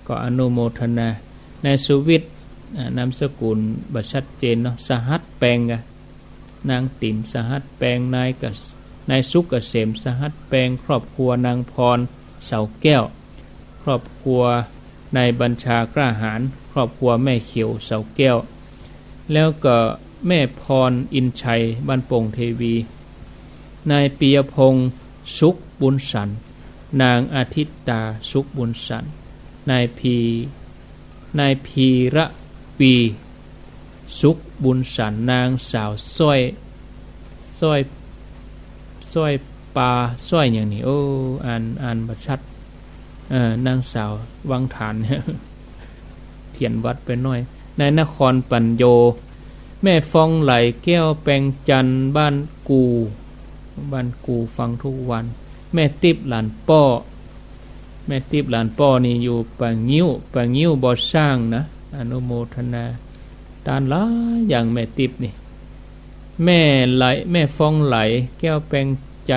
ก็อนุโมทนาในสุวิทย์นามสกุลบัชัดเจนเนาะสหัสแปง นางติ๋มสหัสแปลงนายสุกเกษมสหัสแปลงครอบครัวนางพรเสาแก้วครอบครัวนายบัญชากล้าหาญครอบครัวแม่เขียวเสาแก้วแล้วก็แม่พรอินชัยบ้านโป่งเทวีนายปียพงษ์สุขบุญสันนางอาทิตตาสุขบุญสันนายพีระปีสุขบุญสันนางสาวสร้อยปลาสร้อยอย่างนี้โอ้อ่านบ่ชัดนางสาววังฐานเถียนวัดไปหน่อยนายนครปัญโยแม่ฟองไหลแก้วแปงจันบ้านกูฟังทุกวันแม่ติบหลานป้อนี่อยู่ปางงิ้วบ่สร้างนะอนุโมทนาตานหลายอย่างแม่ติบนี่แม่ฟองไหลแก้วแปงใจ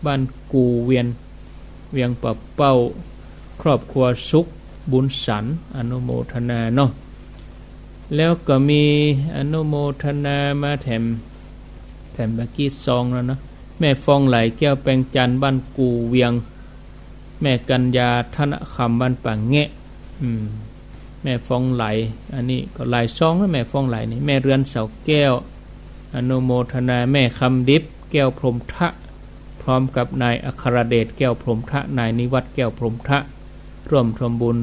บ้านกูเวียงปะเป้าครอบครัวสุขบุญสันอนุโมทนาเนาะแล้วก็มีอนุโมทนามาแถมเมื่อกี้ซองแล้วนะแม่ฟองไหลแก้วแปงจันบ้านกูเวียงแม่กัญญาธนคำบ้านป่าแงะแม่ฟองไหลอันนี้ก็หลายซองแล้วแม่ฟองไหลนี่แม่เรือนเสาแก้วอนุโมทนาแม่คำดิบแก้วพรหมทะพร้อมกับนายอัครเดชแก้วพรหมทะนายนิวัฒน์แก้วพรหมทะร่วมทำบุญ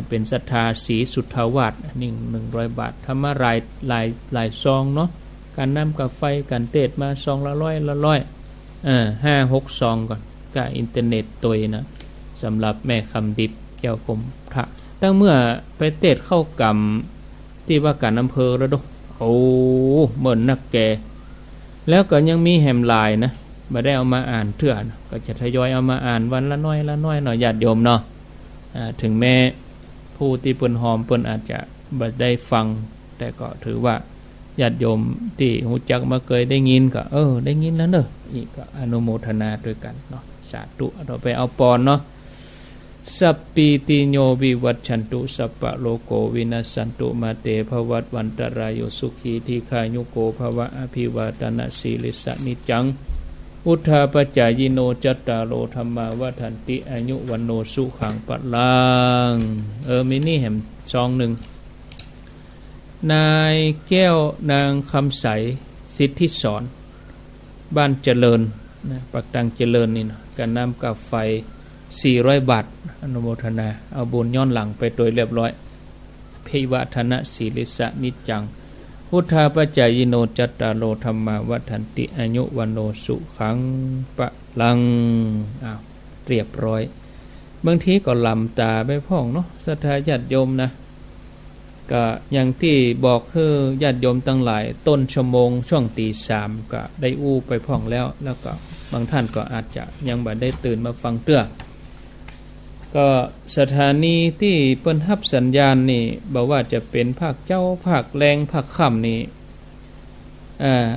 เป็นศรัทธาศรีสุทธาวาสนี่100 บาททำมาหลายซองเนาะการนำกับไฟกันเทศมาซองละร้อย5-6 ซองก่อนกับอินเทอร์เน็ตตัวนะสำหรับแม่คำดิบแก้วพรหมทะตั้งเมื่อไปเทศเข้ากรรมที่ว่าการอำเภอแล้วดูโอ้เหมือนนักแกแล้วก็ยังมีแหมลายนะมาได้เอามาอ่านเถื่อนก็จะทยอยเอามาอ่านวันละน้อยหน่อยญาติโยมเนาะถึงแม้ผู้ที่เปิ้นหอมเปิ้นอาจจะบ่ได้ฟังแต่ก็ถือว่าญาติโยมที่ฮู้จักมาเคยได้ยินก็ได้ยินแล้วเด้ออีกก็อนุโมทนาด้วยกันเนาะสาธุเราไปเอาปอนเนาะสัพปีติโยวิวัชชันตุสัพพะโลโกวินัสสันตุมาเตภวัตวันตรายโยสุขีทีฆายุโกภวะอภิวาทนาสีลิสนิจังอุทธาปจายโนจัตตาโลธรรมาวัฏันติอายุวันโนสุขังปัลลังมินี่แหมซองหนึ่งนายแก้วนางคำใสสิทธิสอนบ้านเจริญนะปักตังเจริญนี่นะการนำกับไฟ400 บาทอนุโมทนาเอาบุญย้อนหลังไปโดยเรียบร้อยภิวาทนะสีลิสนิจังพุทธาปัจจายโนจัตตาโลธรรมาวัฏันติอายุวันโนสุขังปะลังเรียบร้อยบางทีก็ลำตาไปพ่องเนาะศรัทธาญาติโยมนะก็อย่างที่บอกคือญาติโยมตั้งหลายต้นชั่วโมงช่วงตี 3ก็ได้อู้ไปพ่องแล้วก็บางท่านก็อาจจะยังบ่ได้ตื่นมาฟังเตื้อก็สถานีที่เปิ้นรับสัญญาณนี่บอกว่าจะเป็นภาคเจ้าภาคแรงภาคค่ำนี่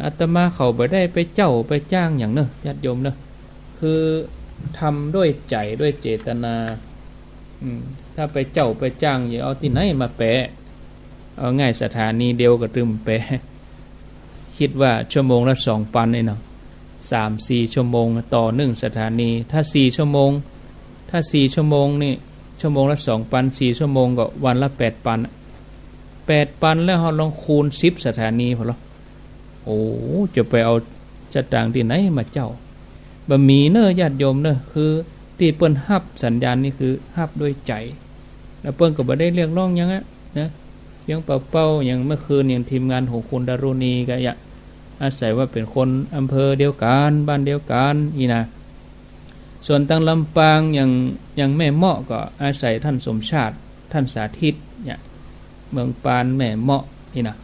อาตมาเขาบ่ได้ไปเจ้าไปจ้างอย่างเนอะญาติโยมเนอะคือทำด้วยใจด้วยเจตนาถ้าไปเจ้าไปจ้างอย่าเอาที่ไหนมาแปะเอาง่ายสถานีเดียวก็ตึมแปะคิดว่าชั่วโมงละ2 ปันนี่เนาะ3-4 ชั่วโมงต่อ1สถานีถ้า4 ชั่วโมงนี่ชั่วโมงละ2 ปัน4 ชั่วโมงก็วันละ8 ปัน8 ปันแล้วเราลองคูณ10สถานีพอแล้วโอ้จะไปเอาจะต่างที่ไหนมาเจ้าบะหมี่เนอะญาติโยมเนอะคือที่เปิ้นฮับสัญญาณนี่คือฮับด้วยใจแล้วเปิ้นก็บ่ได้เรียกร้องหยังนะเพียงเป่าๆอย่างเมื่อคืนอย่างทีมงานของคุณดารุณีก็อยากอาศัยว่าเป็นคนอำเภอเดียวกันบ้านเดียวกันอีนะส่วนทางลำปางอย่างแม่เมาะก็อาศัยท่านสมชาติท่านสาธิตเนี่ยเมืองปานแม่เมาะนี่นะ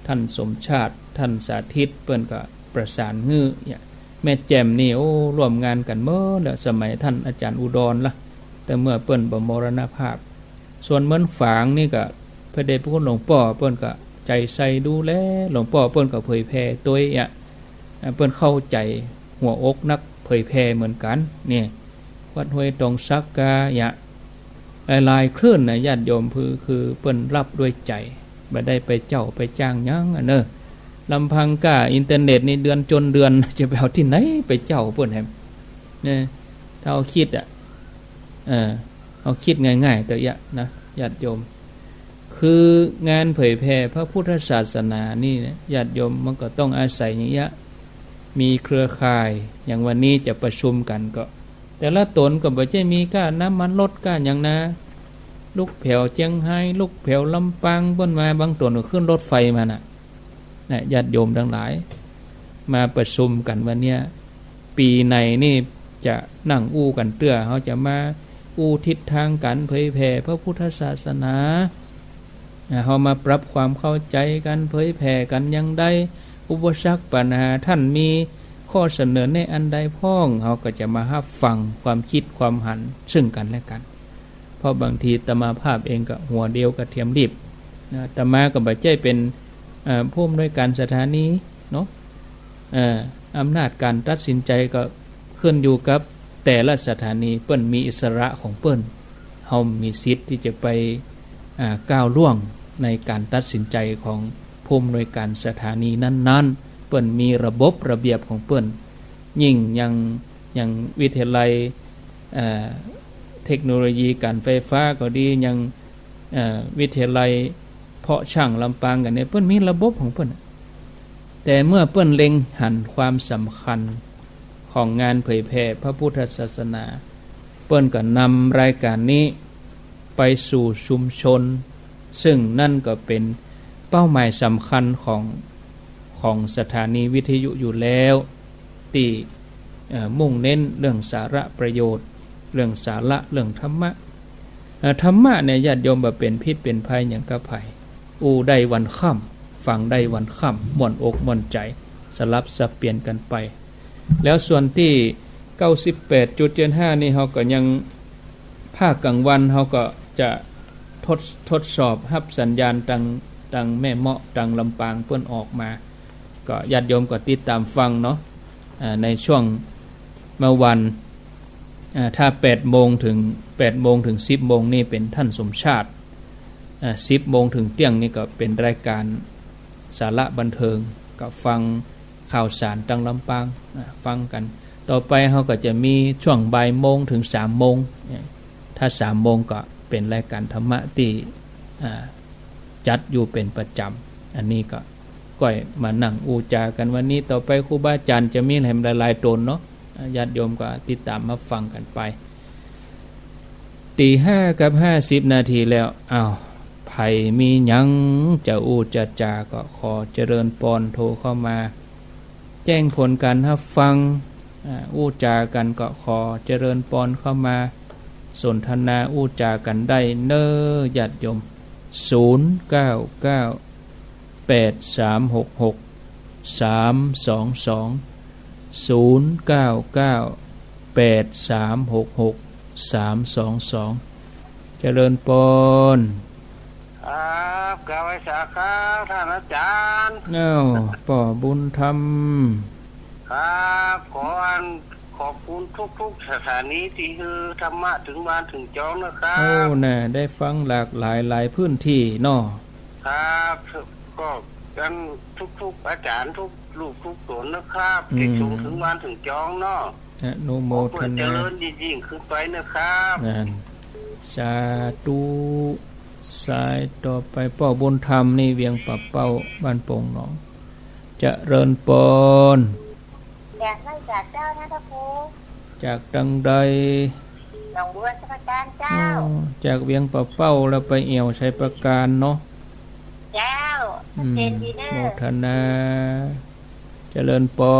ท่านสมชาติท่านสาธิตเปิ้นก็ประสานฮื้อเนี่ยแม่แจ่มนี่ร่วมงานกันเมื่อสมัยท่านอาจารย์อุดรละแต่เมื่อเปิ้นบ่มรณภาพส่วนเมืองฝางนี่ก็พระเดชพระคุณหลวงพ่อเปิ้นก็ใจใส่ดูแลหลวงพ่อเปิ้นก็เผยแผ่ตัวเปิ้นเข้าใจหัวอกนักเผยแผ่เหมือนกันนี่วัดห้วยตองซักกะหลายๆคลื่นนะญาติโยมคือเปิ้นรับด้วยใจบ่ได้ไปเจ้าไปจ้างหยังเนอะ ลำพังก้าอินเทอร์เน็ตนี่เดือนจนเดือนจะไปเอาที่ไหนไปเจ้าเพิ่นแฮมเนี่ยถ้าเอาคิดเอาคิดง่ายๆแต่ยะนะญาติโยมคืองานเผยแผ่พระพุทธศาสนานี่นะญาติโยมมันก็ต้องอาศัยอย่างเงี้ยมีเครือข่ายอย่างวันนี้จะประชุมกันก็แต่ละตนก็บ่ใช่มีก้าน้ำมันลดก้าอย่างนะลูกแผ่วเจียงไฮ้ลูกแผ่วลำปางบนมาบางตนก็ขึ้นรถไฟมาน่ะญาติโยมทั้งหลายมาประชุมกันวันเนี้ยปีในนี่จะนั่งอู้กันเตื้อเขาจะมาอู้ทิศทางกันเผยแผ่พระพุทธศาสนาเขามาปรับความเข้าใจกันเผยแผ่กันยังได้อุปสรรคปัญหาท่านมีข้อเสนอในอันใดพ้องเขาก็จะมารับฟังความคิดความหันซึ่งกันและกันเพราะบางทีตมาภาพเองก็หัวเดียวกับเทียมรีบตมาก็บ่ใช่เป็นผู้อำนวยการสถานีเนาะอำนาจการตัดสินใจก็ขึ้นอยู่กับแต่ละสถานีเปิ้นมีอิสระของเปิ้นเฮามีสิทธิ์ที่จะไปก้าวล่วงในการตัดสินใจของผู้อำนวยการสถานีนั้นๆเปิ้นมีระบบระเบียบของเปิ้นยิ่งอย่างวิทยาลัยเทคโนโลยีการไฟฟ้าก็ดีอย่างวิทยาลัยเพาะช่างลำปางกันเนี่ยเปิ้นมีระบบของเปิ้นแต่เมื่อเปิ้นเล็งหันความสำคัญของงานเผยแผ่พระพุทธศาสนาเปิ้นก็นำรายการนี้ไปสู่ชุมชนซึ่งนั่นก็เป็นเป้าหมายสำคัญของสถานีวิทยุอยู่แล้วที่มุ่งเน้นเรื่องสาระประโยชน์เรื่องสาระเรื่องธรรมะธรรมะเนี่ยญาติโยมบ่เป็นพิษเป็นภัยอย่างกับไผอู้ได้วันค่ำฟังได้วันค่ำม่วนอกม่วนใจสลับสับเปลี่ยนกันไปแล้วส่วนที่ 98.75 นี่เขาก็ยังภาคกลางวันเขาก็จะทดสอบรับสัญญาณตังแม่เมาะตังลำปางเปิ้นออกมาก็ญาติโยมก็ติดตามฟังเนาะในช่วงเมื่อวันถ้า 8 โมงถึง 10 โมงนี่เป็นท่านสมชาติ10 โมงถึงเที่ยงนี่ก็เป็นรายการสาระบันเทิงก็ฟังข่าวสารตังลำปางฟังกันต่อไปเขาก็จะมีช่วงบ่ายโมงถึง 3 โมงถ้า 3 โมงก็เป็นรายการธรรมะที่จัดอยู่เป็นประจำอันนี้ก็ก้อยมานั่งอูจากันวันนี้ต่อไปครูบาอาจารย์จะมีแหมหลายๆตนเนาะญาติโยมก็ติดตามมาฟังกันไป 5:50 นาทีแล้วไผมีหยังจะอูจะจาก็ขอเจริญปอนโทรเข้ามาแจ้งผลการรับฟังอู้จากันก็ขอเจริญปอนเข้ามาสนทนาอู้จากันได้เน้อญาติโยม0998366322 เจริญปอนครับกราบไหว้สาครับท่านอาจารย์ป่อบุญธรรมครับขอบคุณทุกสถานีที่คือธรรมะถึงบ้านถึงจองนะครับน่ะได้ฟังหลากหลายพื้นที่เนาะครับก็กันทุกอาจารย์ทุกลูกทุกตนนะครับที่ส่งถึงบ้านถึงจองเนาะอนุโมทนาเจริญยิ่งขึ้นไปนะครับสาธุสายต่อไปป่อบุญธรรมนี่เวียงปับเป้าบ้านโป่งหนองเจริญปอนจากไม่จากเจ้านะท่านครูจากดังใดหนองบัวสะพานเจ้าจากเวียงปับเป้าแล้วไปเอี่ยวชัยประการเนาะเจ้าเจนดีเนอร์โมทนาเจริญปอ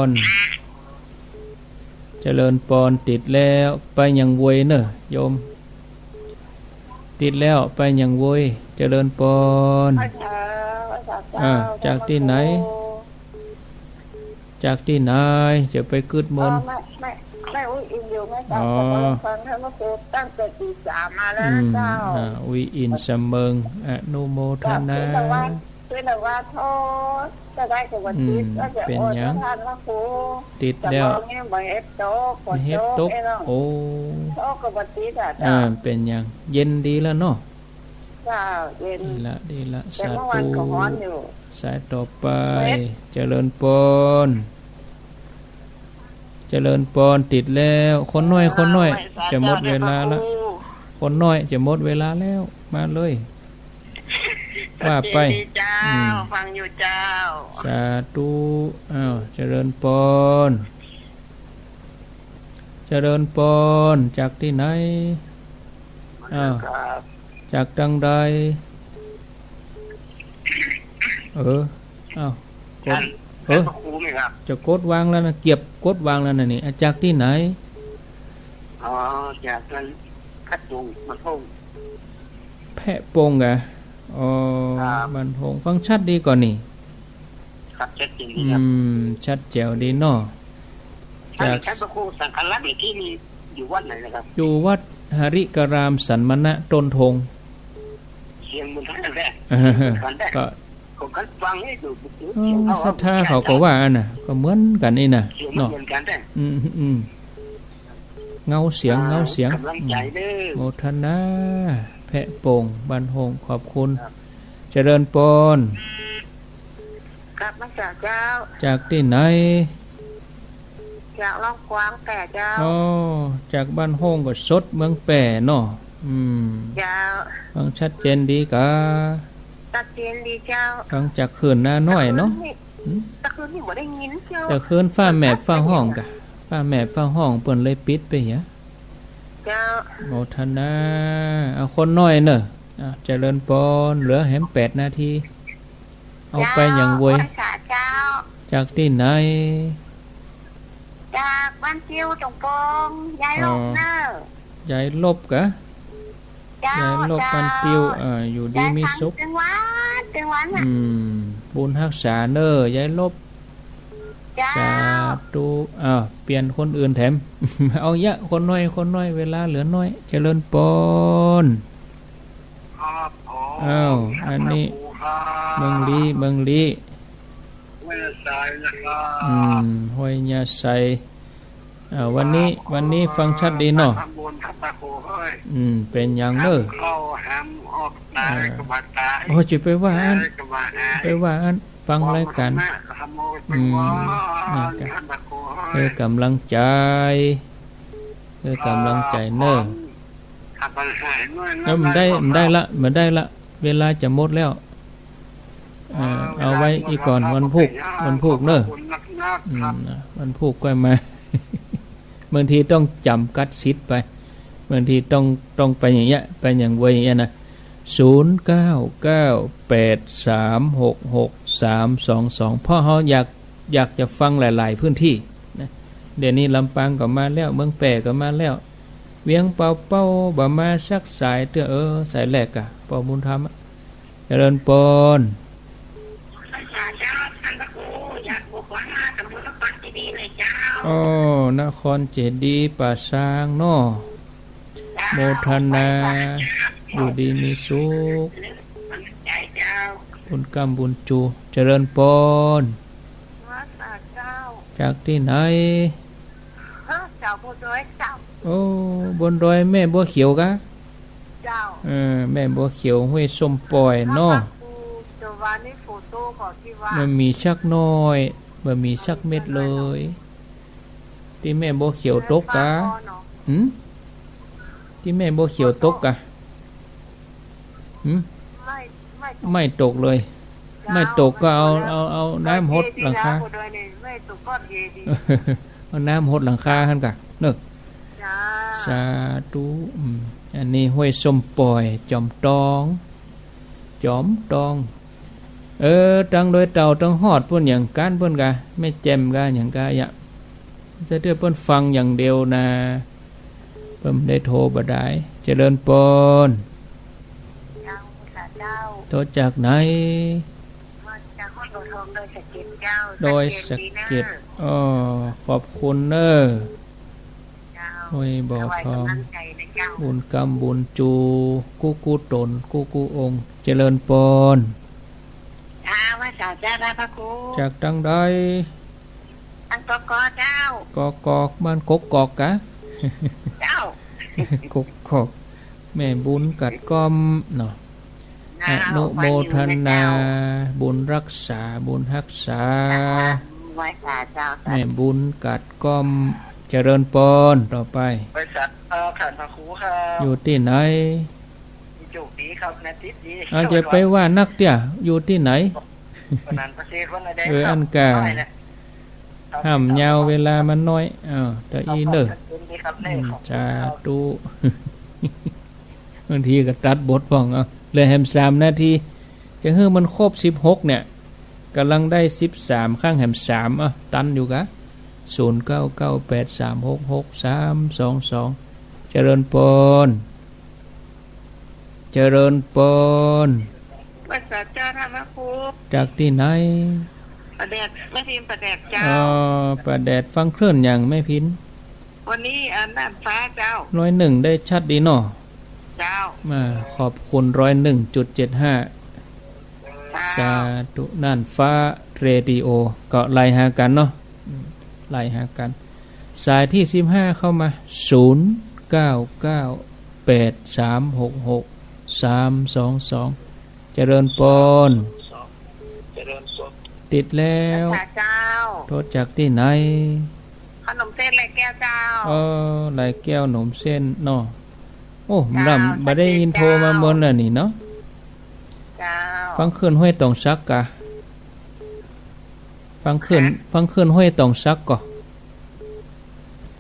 นเจริญปอนติดแล้วไปยังเวยเนอะโยมติดแล้วไปยังเวยเจริญปอนจากที่ไหนจะไปกึดมนไม่อุ้ยอินอยู่ไม่จับฟังท่านพระครูตั้งแต่ตี 3มาแล้วนะเจ้าอุ้ยอินเสมิงอนุโมทนาคือแต่ว่าโทษจะได้กับวันติดก็จะโอนท่านพระครูติดแล้วเนี่ยบ่เฮ็ดโต๊ะโอ้โต๊ะกับวันติดอ่ะเจ้าเป็นยังเย็นดีแล้วเนาะเจ้าเย็นดีละสาธุ สายต่อไปเจริญปนเจริญปนติดแล้วคนน้อยจะหมดเวลาแล้วคนน้อยจะหมดเวลาแล้วมาเลยว่าไปเจ้าฟังอยู่เจ้าสาธุอ้าวเจริญปนเจริญปนจากที่ไหนอ้าวจากดังใดอ้าวกดจะกดวางแล้วนะเก็บกดวางแล้วนะนี่จากที่ไหนอ๋อจากนั้นคัดวงมันพงแพะปงอ่ะอ๋อมันพงฟังชัดดีก่อนนี่ครับชัดจริงดีครับชัดแจ๋วดีเนาะจากพระครูสังฆลักษณ์ที่มีอยู่วัดไหนนะครับอยู่วัดหริกรามสันมณะต้นธงเชียงบุญท่านแรกก็ก็ฟังให้ดูศรัทธาเขาก็ว่าน่ะก็เหมือนกันนี่น่ะเนาะเงาเสียงโมทนาแพะโป่งบันหงขอบคุณเจริญปนครับมาจากเจ้าจากที่ไหนจากล่องกวางแปะเจ้าจากบ้านห้องก็สดเมืองแปะเนาะเจ้าฟังชัดเจนดีกะชัดเจนดีเจ้าฟังจากคืนหน้าน้อยเนาะแต่คืนนี่บ่ได้ยินเจ้าแต่คืนฟ้าแม่ฟ้าห้องกะฟ้าแม่ฟ้าห้องเปิ้นเลยปิดไปเหียเจ้าโมทนาเอาคนน้อยเนอะเจริญปนเหลือแหม8 นาทีเอาไปอย่างเว้ยจากที่ไหนจากบ้านเจียวจงปงยายลบเนอะยายลบกะยายลบบ้านเจียวอยู่ดีมีสุขเป็นวันอ่ะบุญรักษาเนอะยายลบสาธุเปลี่ยนคนอื่นแถมเอาเยอะคนน้อยเวลาเหลือน้อยเจริญปนอันนี้เมืองลีห้วยยาไซวันนี้ฟังชัดดีเนาะเป็นอย่างเนอะโอ้จะไปว่าอันฟังรายการกำลังใจเนอะมันได้ละเวลาจะหมดแล้วเอาไว้อีกก่อนวันพุกเนอะวันพุกก็มาบางทีต้องจำกัดซิดไปบางทีต้องไปอย่างเงี้ยไปอย่างเว้ยอย่างเงี้ยนะ0998366322พ่อเขาอยากจะฟังหลายๆพื้นที่นะเดี๋ยวนี้ลำปางก็มาแล้วเมืองแปะก็มาแล้วเวียงเป้าบ่มาสักสายเตื้อสายแหลกอ่ะปอบุญธรรมเจริญปนนครเจดีย์ป่าซางเนาะโมทนาอยู่ดีมีสุขบุญกรรมบุญจูเจริญปนจากที่ไหนบนดอยเจ้าบนดอยแม่บัวเขียวกะเจ้าแม่บัวเขียวห้วยส้มปล่อยเนาะมันมีชักน้อยมันมีชักเม็ดเลยที่แม่บัวเขียวตกกะที่แม่บัวเขียวตกกะไม่ตกเลยไม่ตกก็เอาน้ำหดหลังคาเอาน้ำหดหลังคาขึ้นกะเนอะสาธุอันนี้ห้วยส้มปล่อยจอมตองตังโดยเต่าตังหอดเพิ่นอย่างการเพิ่นกะไม่แจ่มกะอย่างกะอย่าจะเดือเพิ่นฟังอย่างเดียวนะเพิ่นได้โทรบ่ได้เจริญปนโทรจากไหนโดยสะเก็ดขอบคุณเนอะห้วยบ่อทองบุญกรรมบุญจูกู้ตนกู้องค์เจริญปนว่าสาวเจ้าพระครูจากดังใดอันกอเจ้ากอกบ้านกกอกกะเจ้าก กอกแม่บุญกัดก้อมเนาะ อนุโมทนาบุญรักษาบุญรักษาไว้ค่ะเจ้าแม่บุญกัดก้อมเจริญปนต่อไปบริษัทขันพระครูครับอยู่ที่ไหนจุกดีครับนาทิตดีจะไปว่านักเตี้ยอยู่ที่ไหนนันประเทศวันไหนอันกาห้ามยาวเวลามันน้อยแต่อีเนอจ้าดูบางทีก็ตัดบทบ้องเลยแฮม3 นาทีจะให้มันครบ16เนี่ยกำลังได้13ข้างแฮม3ตันอยู่กะ0998366322เจริญปนเจริญปนภาษาเจ้าธรรมครูจากที่ไหนประแดดแม่พิมพ์ประแดดเจ้าประแดดฟังเคลื่อนอย่างแม่พินวันนี้น่านฟ้าเจ้า101ได้ชัดดีเนาะเจ้ามาขอบคุณ101.75สาธุน่านฟ้าเรดิโอก็ไล่หากันเนาะไล่หากันสายที่15เข้ามา0998366322เจริญปนติดแล้วโทษจากที่ไหนขนมเส้นไหลแก้วเจ้าไหลแก้วขนมเส้นเนาะโอ้รำบ่ได้ยินโทรมาบนน่ะนี่เนาะฟังขึ้นห้วยตองซักกะฟังขึ้นห้วยตองซักก่อ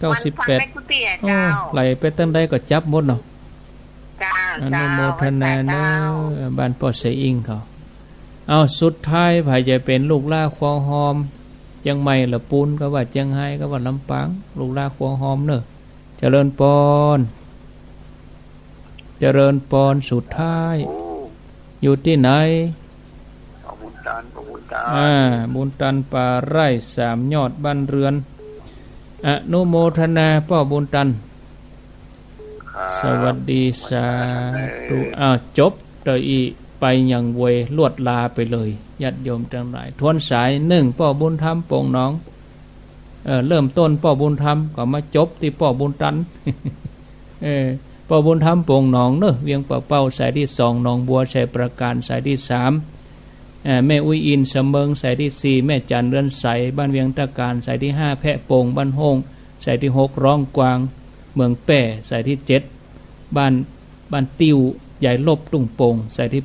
98ไหลไปตั้งได้ก็จับหมดเนาะอนุโมทนาเด้อบ้านปอเสอิงเขาเอาสุดท้ายไผจะเป็นลูกล่าควงหอมจังใหม่ละปูนก็ว่าจังไห้ก็ว่าลำปางลูกล่าควงหอมเนอะเจริญปนเจริญปนสุดท้ายอยู่ที่ไหนบุญตันบุญตันป่าไร่3 ยอดบ้านเรือนอนุโมทนาพ่อบุญตันสวัสดีสาธุจบเตอีไปอย่างเวยลวดลาไปเลยญาติโยมทั้งหลายทวนสาย1พ่อบุญธรรมโป่งน้องเริ่มต้นพ่อบุญธรรมก็มาจบที่พ่อบุญตันพ่อบุญธรรมโป่งน้องเนอะเวียงป่าเป้าสายที่2หนองบัวชัยประการสายที่3แม่อุ้ยอินเสมิงสายที่4แม่จันเรือนใสบ้านเวียงตะการสายที่5แพะโป่งบ้านโฮงสายที่6ร้องกวางเมืองแป่สายที่7บ้านติวใหญ่ลบตุ้งโป่งสายที่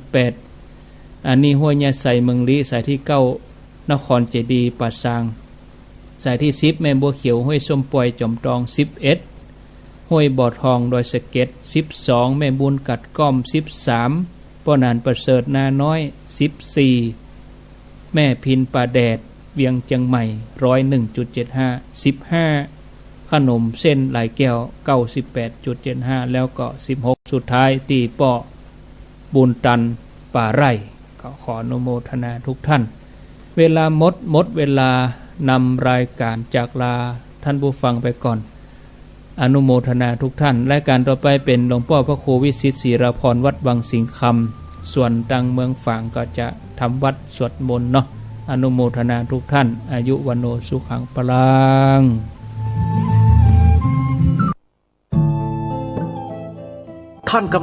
8อันนี้ห้วยยาใสเมืองลีสายที่9นครเจดีย์ป่าซางสายที่10แม่บัวเขียวห้วยส้มปล่อยจอมตอง11ห้วยบ่อทองดอยสะเก็ด12แม่บุญกัดก้อม13ป้อนานประเสริฐนาน้อย14แม่พินป่าแดดเวียงจังใหม่101.75 15ขนมเส้นหลายแก้ว 98.75 แล้วก็16สุดท้ายตีป้อบุญตันป่าไร่ขออนุโมทนาทุกท่านเวลาหมดเวลานำรายการจากลาท่านผู้ฟังไปก่อนอนุโมทนาทุกท่านรายการต่อไปเป็นหลวงพ่อพระครูวิสิตศิรพรวัดวังสิงห์คำส่วนตังเมืองฝางก็จะทำวัดสวดมนต์เนาะอนุโมทนาทุกท่านอายุวันโนสุขังพลังท่านกำลัง